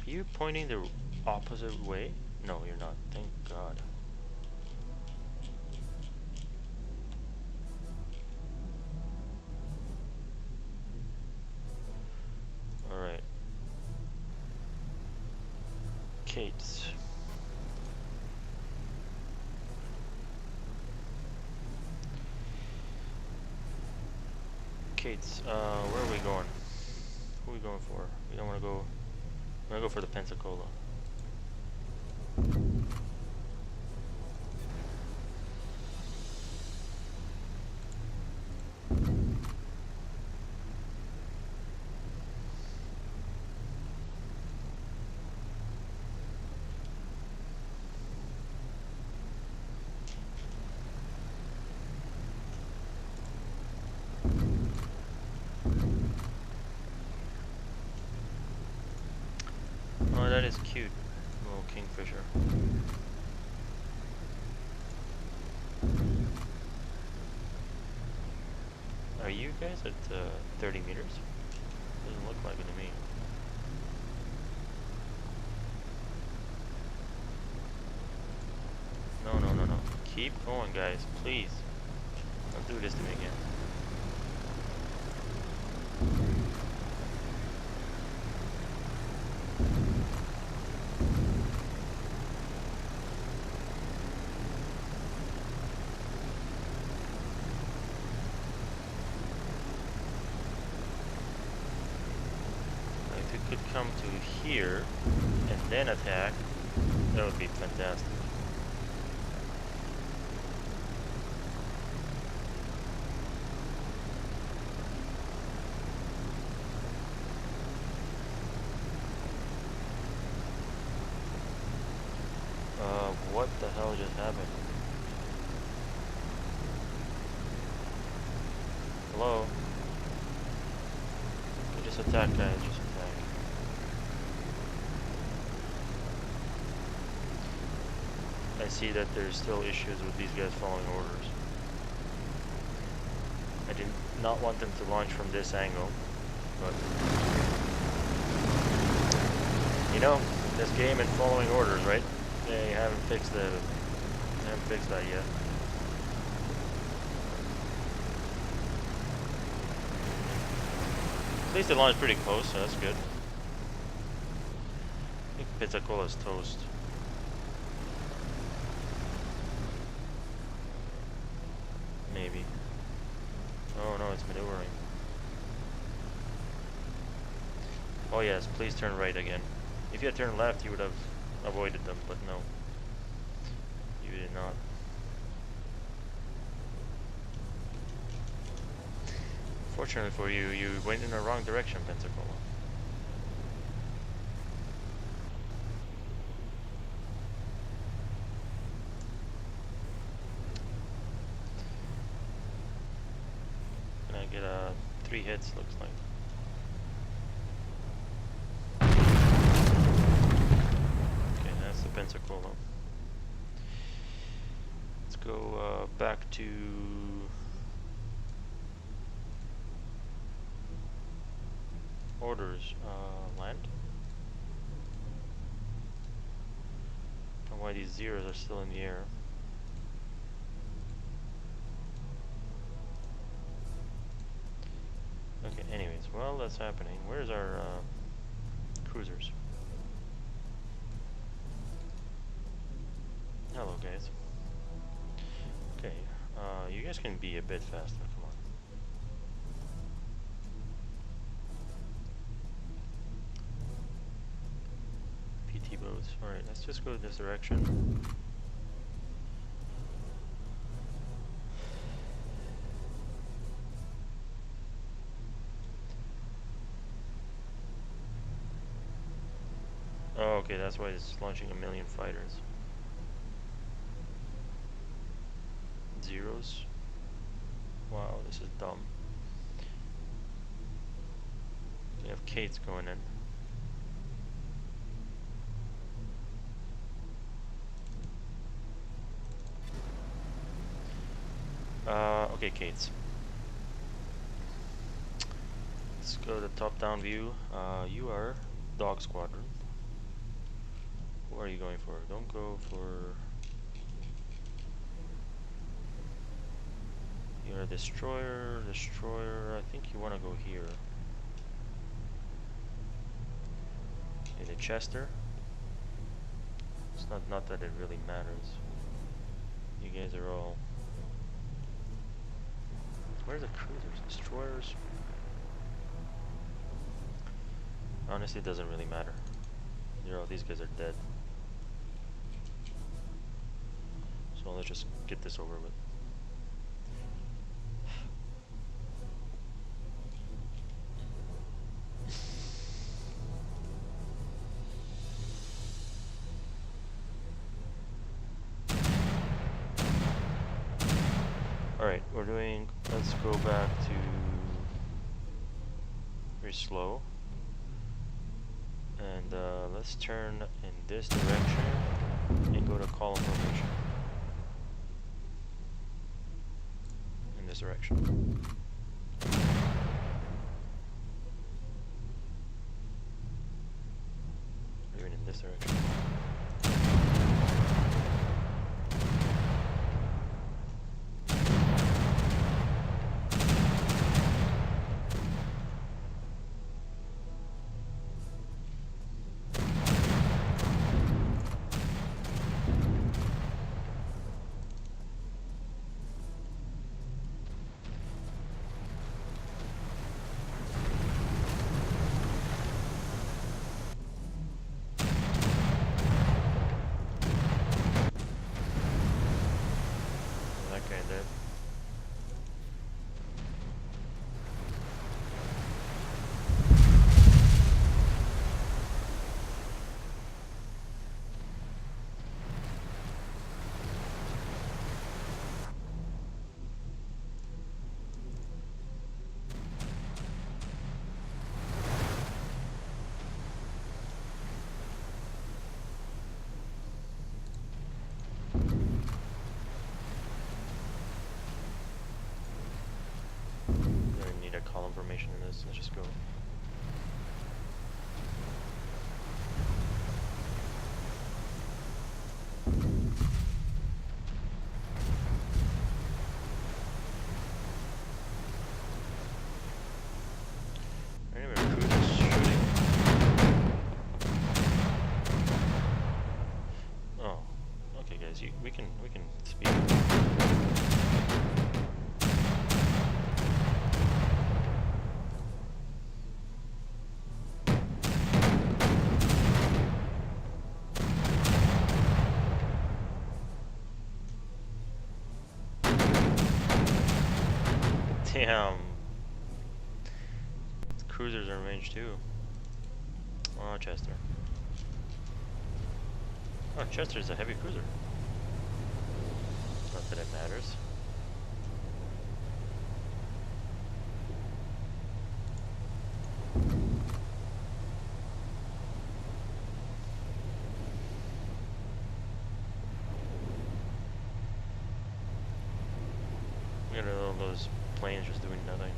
Are you pointing the opposite way? No, you're not. Thank God. Alright. Kates. Kates, where are we going? Who are we going for? We don't want to go... I'm gonna go for the Pensacola. Oh, that is cute. Little kingfisher. Are you guys at 30 meters? Doesn't look like it to me. No, no, no, no. Keep going, guys, please. Don't do this to me again. If it could come to here and then attack, that would be fantastic. What the hell just happened? Hello? Okay, just attack, guys, just attack. I see that there's still issues with these guys following orders. I did not want them to launch from this angle, but... You know, this game and following orders, right? They haven't fixed that yet. At least it launched pretty close, so that's good. I think Pizzacola's toast. Maybe. Oh no, it's maneuvering. Oh yes, please turn right again. If you had turned left, you would have avoided them, but no. You did not. Fortunately for you, you went in the wrong direction, Pensacola. Gonna get 3 hits, looks like. Pensacola. Let's go back to orders. Land. why these zeros are still in the air. Okay, anyways, while that's happening, where's our cruisers? Hello, guys. Okay, you guys can be a bit faster, come on. PT boats, alright, let's just go this direction. Oh, okay, that's why it's launching 1,000,000 fighters. Zeros. Wow, this is dumb. We have Kates going in. Okay, Kates. Let's go to the top-down view. You are Dog Squadron. Who are you going for? Don't go for... You're a destroyer. I think you want to go here. Okay, the Chester. It's not that it really matters. You guys are all... Where are the cruisers? Destroyers? Honestly, it doesn't really matter. These guys are dead. So let's just get this over with. Alright, let's go back to very slow. And let's turn in this direction and go to column formation. In this direction. Or even in this direction. Column formation in this. Let's just go. Anyway, cruisers shooting. Oh, okay, guys. We can speed. Damn. Cruisers are in range too. Oh, Chester. Oh, Chester's a heavy cruiser. Not that it matters. We got all those planes just doing nothing.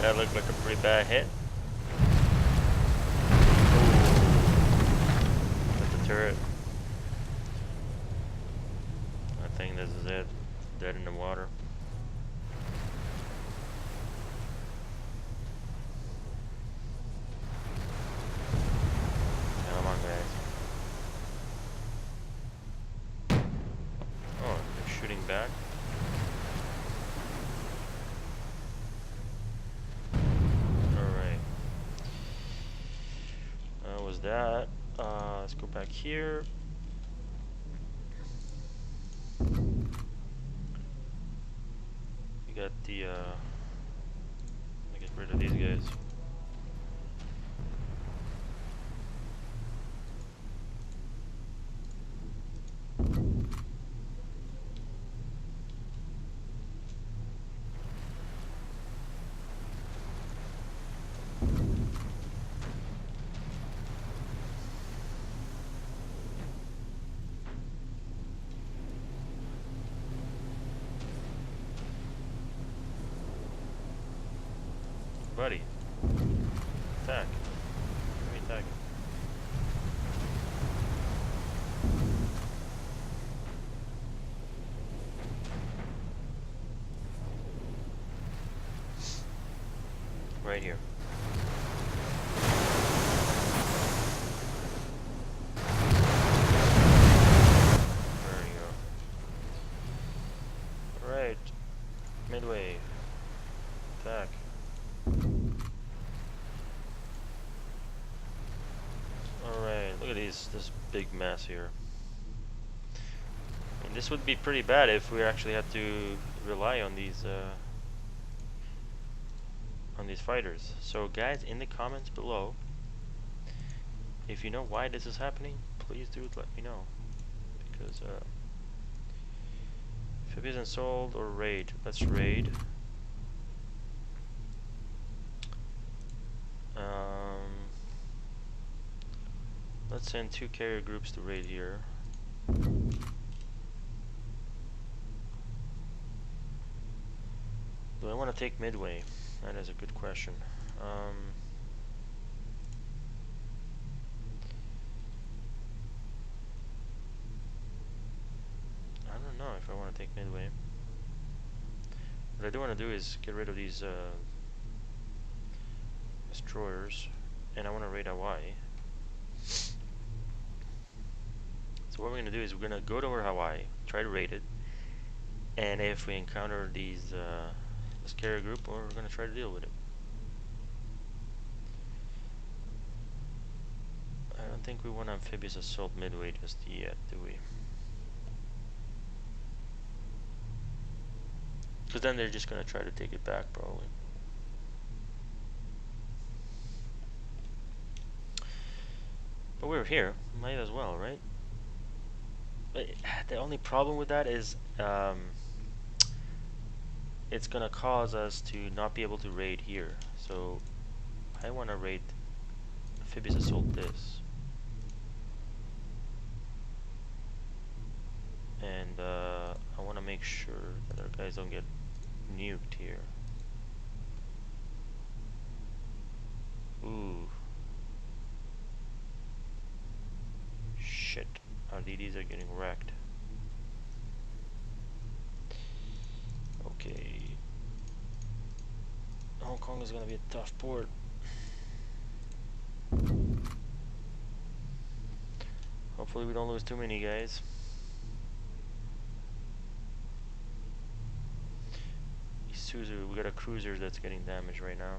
that looked like a pretty bad hit. That's the turret. I think this is it. Dead in the water. Come on, guys. Oh, they're shooting back. Alright. That was that. Let's go back here. We got the, let me get rid of these guys. Buddy, attack. Let me attack. Right here. There you go. Alright. Midway. Attack. Alright, look at this big mess here. And this would be pretty bad if we actually had to rely on these fighters. So guys, in the comments below, if you know why this is happening, please do let me know. Because if it isn't sold or raid, let's raid. Let's send 2 carrier groups to raid here. Do I want to take Midway? That is a good question. I don't know if I want to take Midway. What I do want to do is get rid of these destroyers, and I want to raid Hawaii. So what we're going to do is we're going to go to Hawaii, try to raid it, and if we encounter these this carrier group, we're going to try to deal with it. I don't think we want amphibious assault Midway just yet, do we? Because then they're just going to try to take it back, probably. But we're here, might as well, right? But the only problem with that is it's gonna cause us to not be able to raid here. So I want to raid amphibious assault this, and I want to make sure that our guys don't get nuked here. Ooh, shit! Our DDs are getting wrecked. Okay. Hong Kong is gonna be a tough port. Hopefully we don't lose too many guys. Isuzu, we got a cruiser that's getting damaged right now.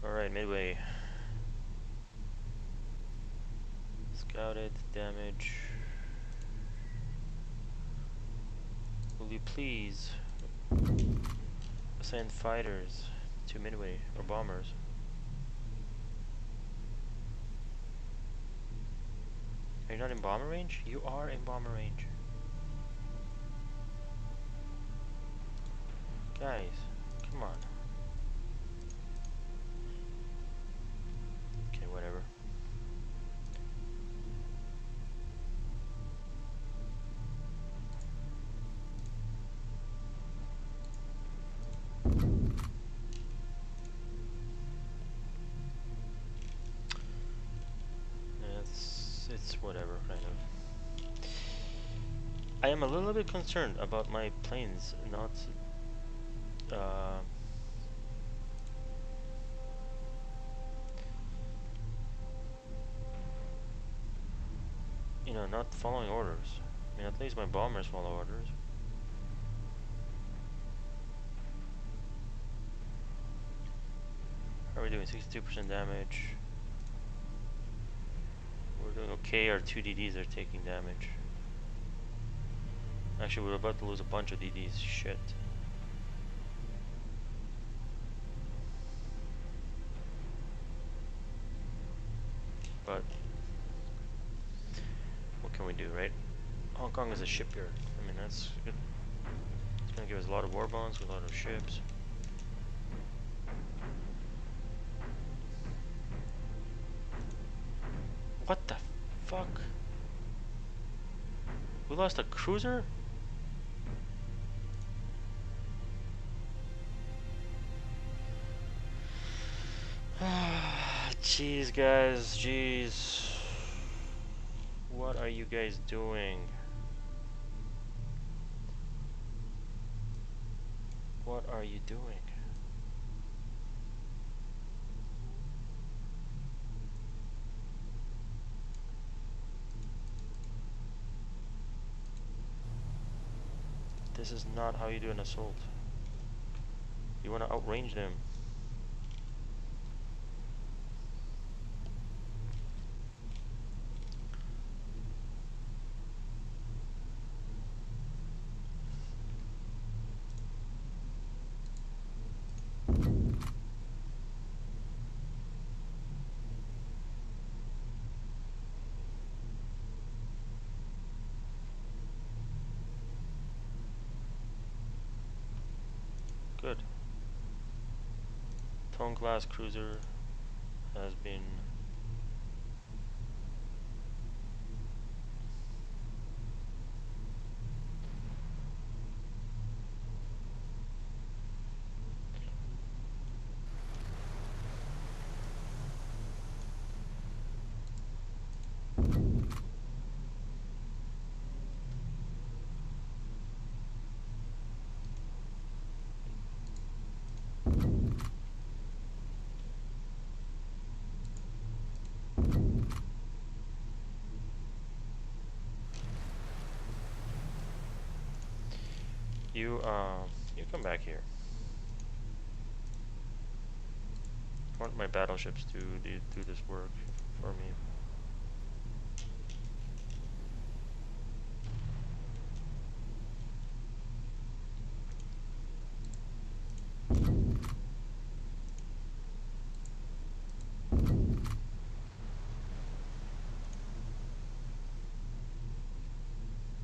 Alright, Midway. Scouted, damage. Will you please send fighters to Midway, or bombers? Are you not in bomber range? You are in bomber range. Guys, come on. Okay, whatever. whatever, kind of. I am a little bit concerned about my planes not you know, not following orders. I mean, at least my bombers follow orders. How are we doing? 62% damage. We're doing okay. Our 2 DDs are taking damage. Actually, we're about to lose a bunch of DDs. Shit. But what can we do, right? Hong Kong is a shipyard. I mean, that's good. It's gonna give us a lot of warbonds, a lot of ships. What the fuck? We lost a cruiser? Jeez, guys, jeez. What are you guys doing? What are you doing? This is not how you do an assault. You want to outrange them. Good. Tone class cruiser has been you come back here. I want my battleships to do this work for me.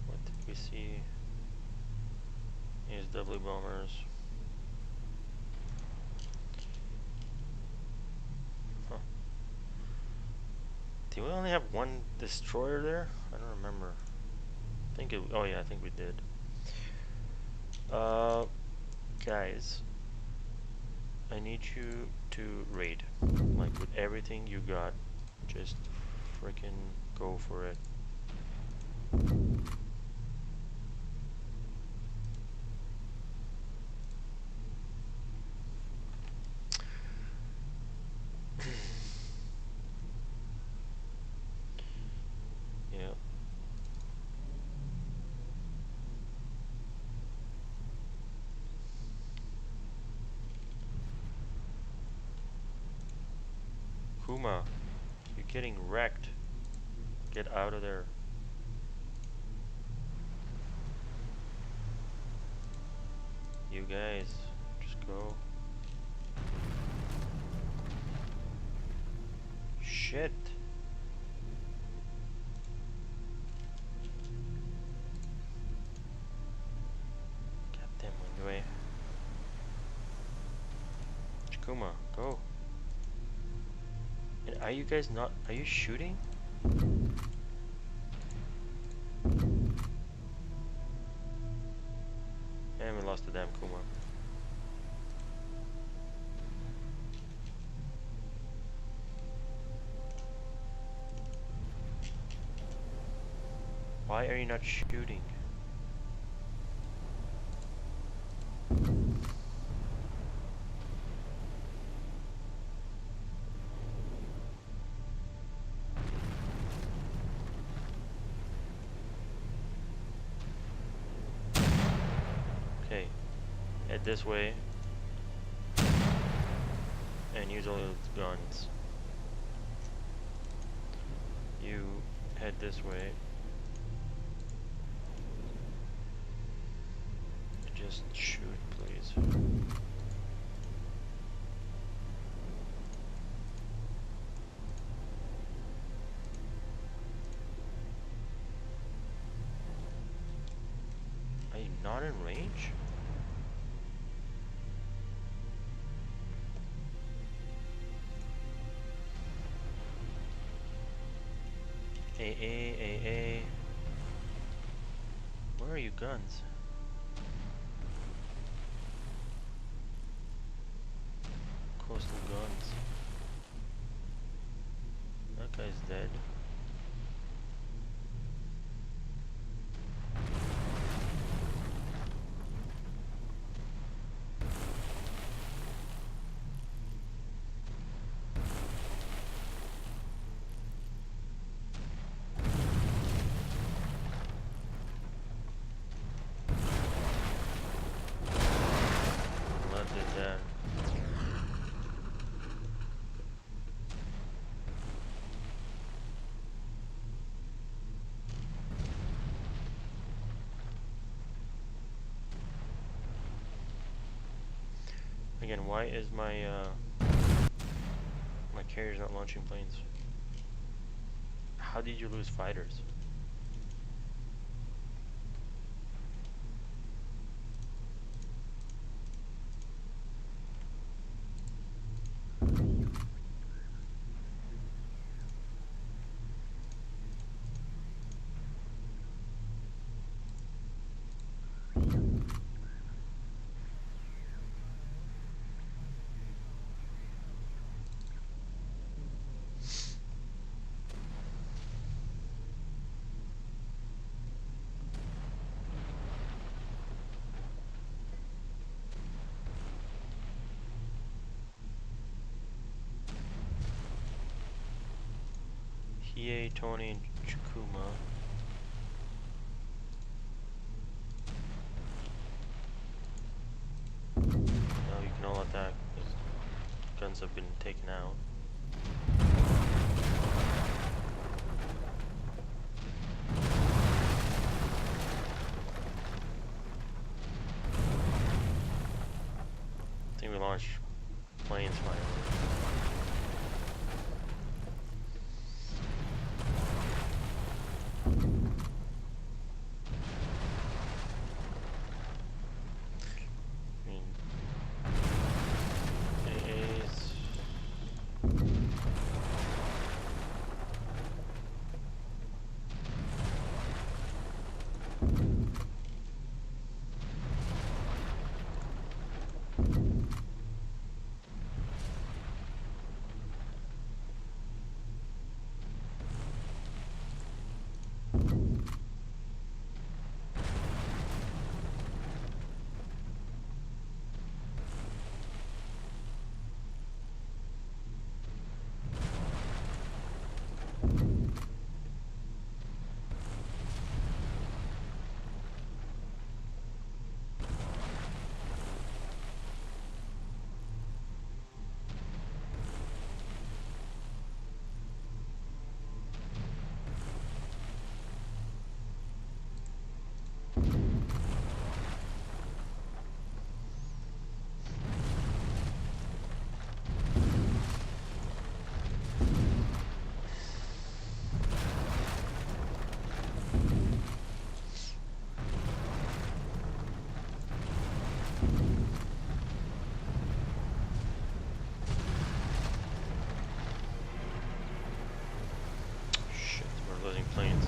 What did we see? These W bombers. Huh. Do we only have one destroyer there? I don't remember. I think it. Oh yeah, I think we did. Guys, I need you to raid. Like with everything you got, just freaking go for it. Yeah. Kuma, you're getting wrecked. Get out of there. You guys, just go. Shit. Goddamn Midway. Kuma, go. And are you guys not? Are you shooting? And we lost the damn Kuma. Why are you not shooting? Okay, head this way and use all those guns. You head this way. Just shoot, please. Are you not in range? AA. Where are your guns? Coastal guns. That guy's dead. Blood did that. Again, why is my my carrier's not launching planes? How did you lose fighters? Hiei, Tony, and Chikuma. Now you can all attack. Those guns have been taken out. I think we launched planes finally. Planes.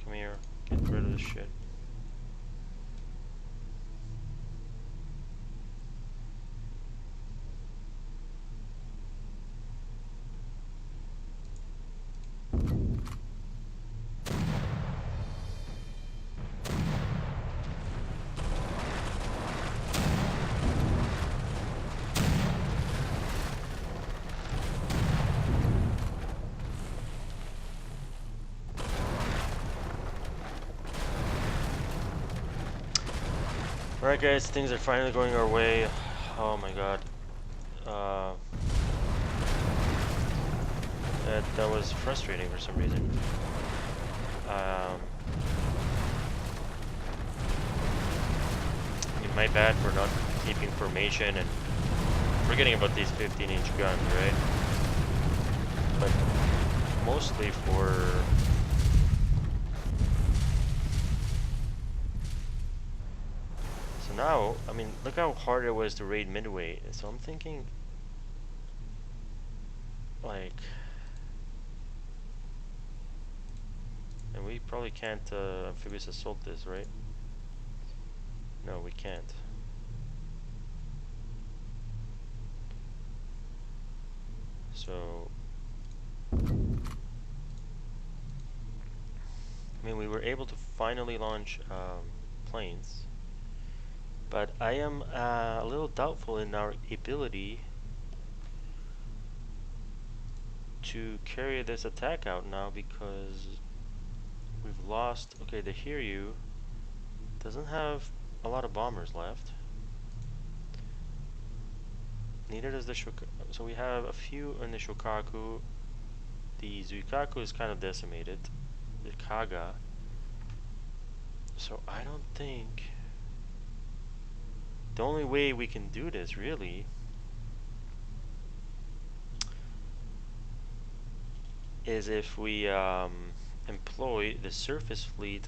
Come here, get rid of this shit. Alright guys, things are finally going our way. Oh my god. That was frustrating for some reason. I mean, my bad for not keeping formation and forgetting about these 15-inch guns, right? But mostly for... So now, I mean, look how hard it was to raid Midway. So I'm thinking, like... And we probably can't amphibious assault this, right? No, we can't. So... I mean, we were able to finally launch planes. But I am a little doubtful in our ability to carry this attack out now because we've lost... Okay, the Hiryu doesn't have a lot of bombers left. Neither does the Shokaku. So we have a few in the Shokaku. The Zuikaku is kind of decimated. The Kaga. So I don't think... The only way we can do this, really, is if we employ the surface fleet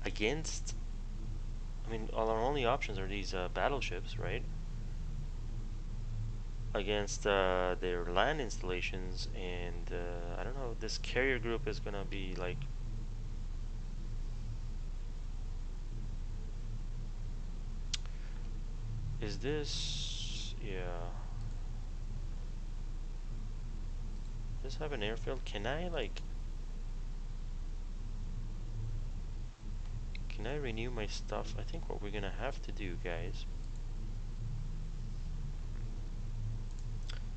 against... I mean, our only options are these battleships, right? Against their land installations, and I don't know, this carrier group is gonna be like... Is this... Yeah. Does this have an airfield? Can I like... Can I renew my stuff? I think what we're gonna have to do, guys...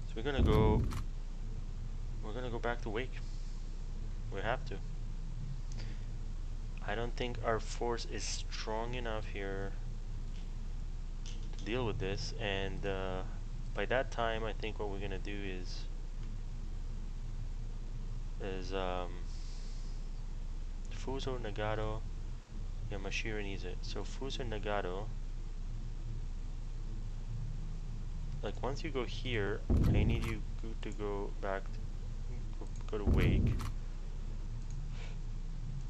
So we're gonna go back to Wake. We have to. I don't think our force is strong enough here to deal with this, and by that time I think what we're gonna do is Fuso, Nagato, Yamashiro needs it. So Fuso and Nagato, like once you go here, I need you to go back, go to Wake.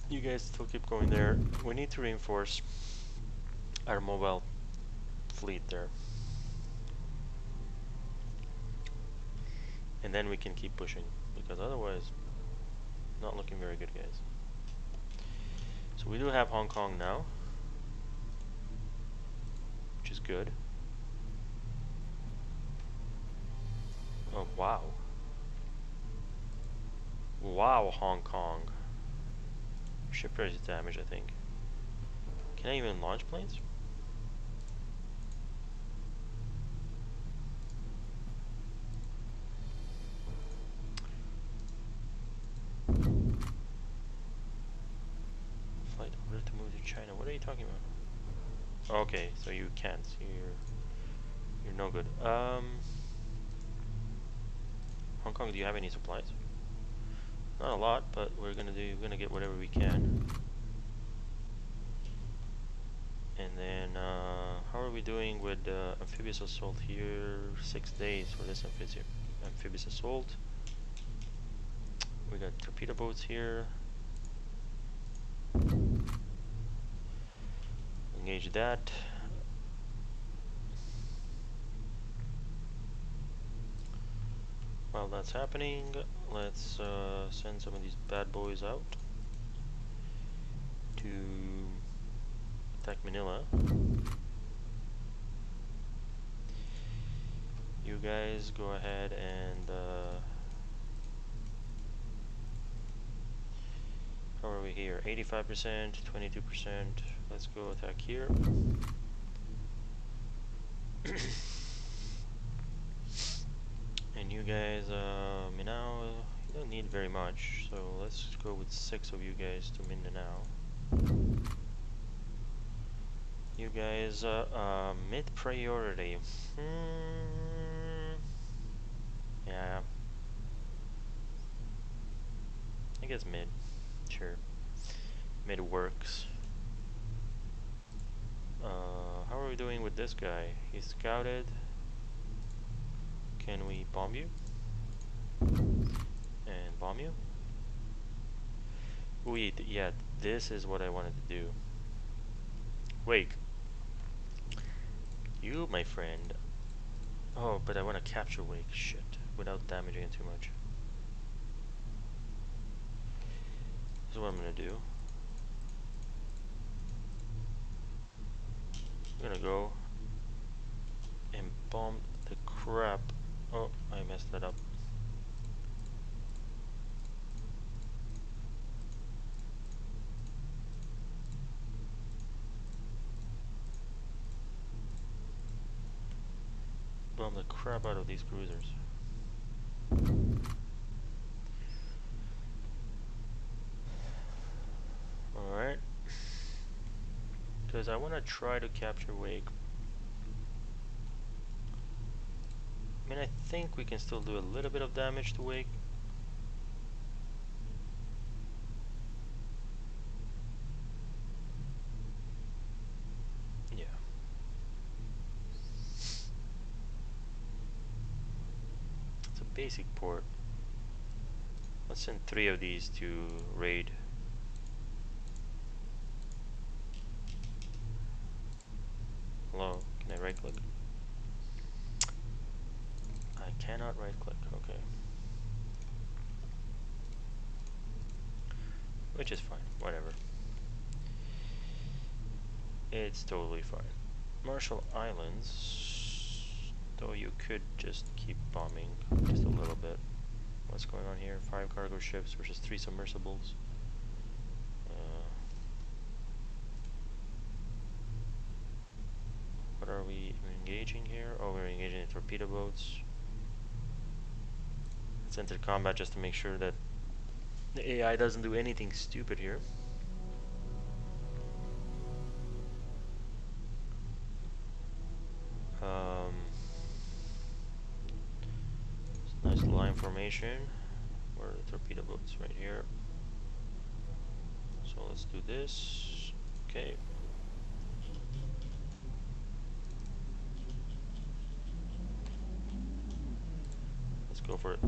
You guys still keep going there. We need to reinforce our mobile fleet there. And then we can keep pushing, because otherwise, not looking very good, guys. So we do have Hong Kong now, which is good. Oh, wow. Wow, Hong Kong. Shipwreck is damaged, I think. Can I even launch planes? Flight order to move to China. What are you talking about? Okay, so you can't. You're no good. Hong Kong, do you have any supplies? Not a lot, but we're gonna get whatever we can. And then how are we doing with amphibious assault here? 6 days for this amphibious assault. We got torpedo boats here. Engage that. While that's happening, let's send some of these bad boys out to attack Manila. You guys go ahead and how are we here? 85%, 22%. Let's go attack here. And you guys, Mindanao, you don't need very much, so let's go with 6 of you guys to Mindanao. you guys mid priority. Yeah, I guess mid. Sure, mid works. How are we doing with this guy? He's scouted. Can we bomb you? And bomb you? Wait, yeah, this is what I wanted to do. Wait. You, my friend. Oh, but I want to capture Wake. Shit. Without damaging it too much. This is what I'm gonna do. I'm gonna go and bomb the crap. Oh, I messed that up. Bomb the crap out of these cruisers. Alright. Because I want to try to capture Wake. I mean, I think we can still do a little bit of damage to Wake. Yeah. It's a basic port. Let's send 3 of these to raid. Hello, can I right click? I cannot right click, okay. Which is fine, whatever. It's totally fine. Marshall Islands, though you could just keep bombing just a little bit. What's going on here? 5 cargo ships versus 3 submersibles. What are we engaging here? Oh, we're engaging the torpedo boats. Let's enter combat just to make sure that the AI doesn't do anything stupid here. Nice line formation. Where are the torpedo boats? Right here. So let's do this. Okay. Let's go for it.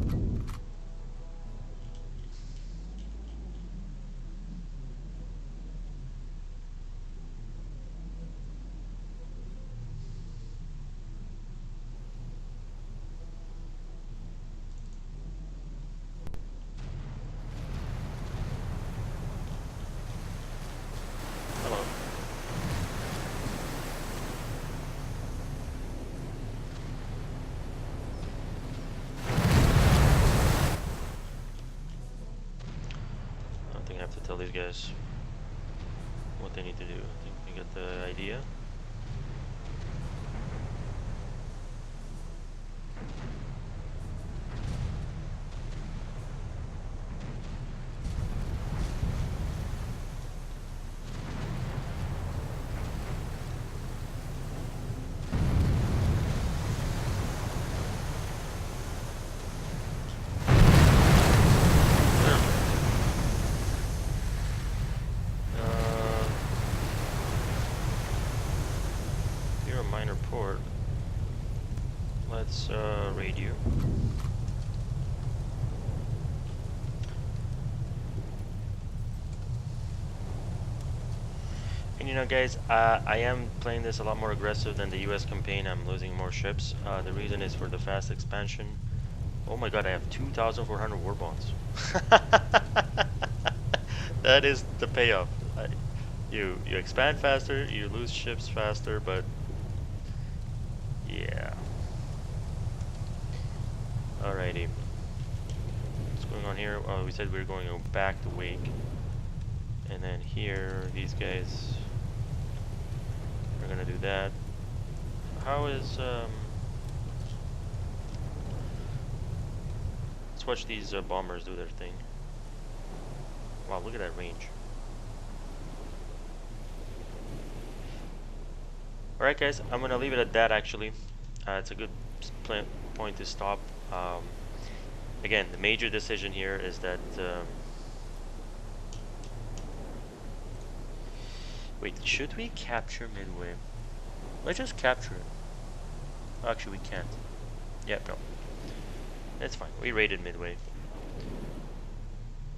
Hello. I don't think I have to tell these guys what they need to do. I think they get the idea. Minor port. Let's raid you. And you know, guys, I am playing this a lot more aggressive than the US campaign. I'm losing more ships. The reason is for the fast expansion. Oh my god, I have 2,400 warbonds. That is the payoff. You expand faster, you lose ships faster, but yeah. Alrighty. What's going on here? Oh, we said we were going to go back to Wake. And then here, these guys are gonna do that. How is, let's watch these bombers do their thing. Wow, look at that range. Alright guys, I'm gonna leave it at that actually. It's a good point to stop. Again, the major decision here is that wait, should we capture Midway? Let's just capture it. Actually, we can't. Yep, no. It's fine. We raided Midway.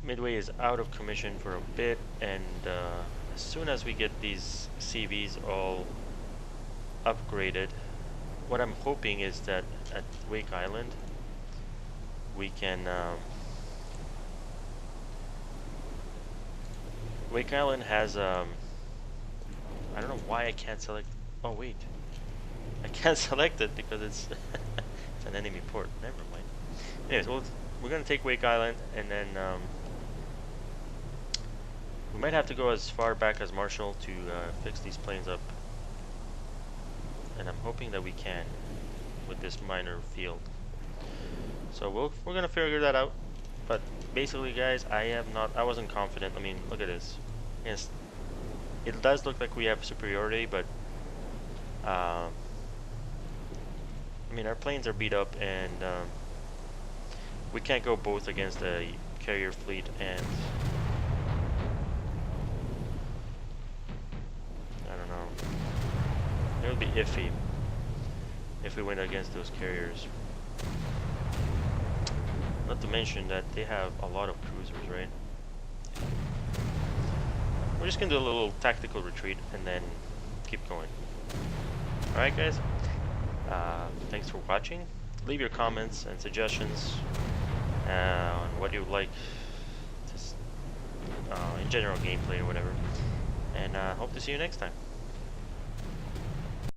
Midway is out of commission for a bit, and as soon as we get these CVs all upgraded, what I'm hoping is that at Wake Island we can Wake Island has I don't know why I can't select. Oh wait, I can't select it because it's it's an enemy port. Never mind. Anyways, we're gonna take Wake Island, and then we might have to go as far back as Marshall to fix these planes up, and I'm hoping that we can with this minor field. So we're gonna figure that out. But basically, guys, I wasn't confident. I mean, look at this. Yes, it does look like we have superiority, but I mean, our planes are beat up, and we can't go both against the carrier fleet and I don't know. It would be iffy if we went against those carriers. Not to mention that they have a lot of cruisers, right? We're just gonna do a little tactical retreat and then keep going. Alright guys, thanks for watching. Leave your comments and suggestions on what you would like to, in general gameplay or whatever. And hope to see you next time.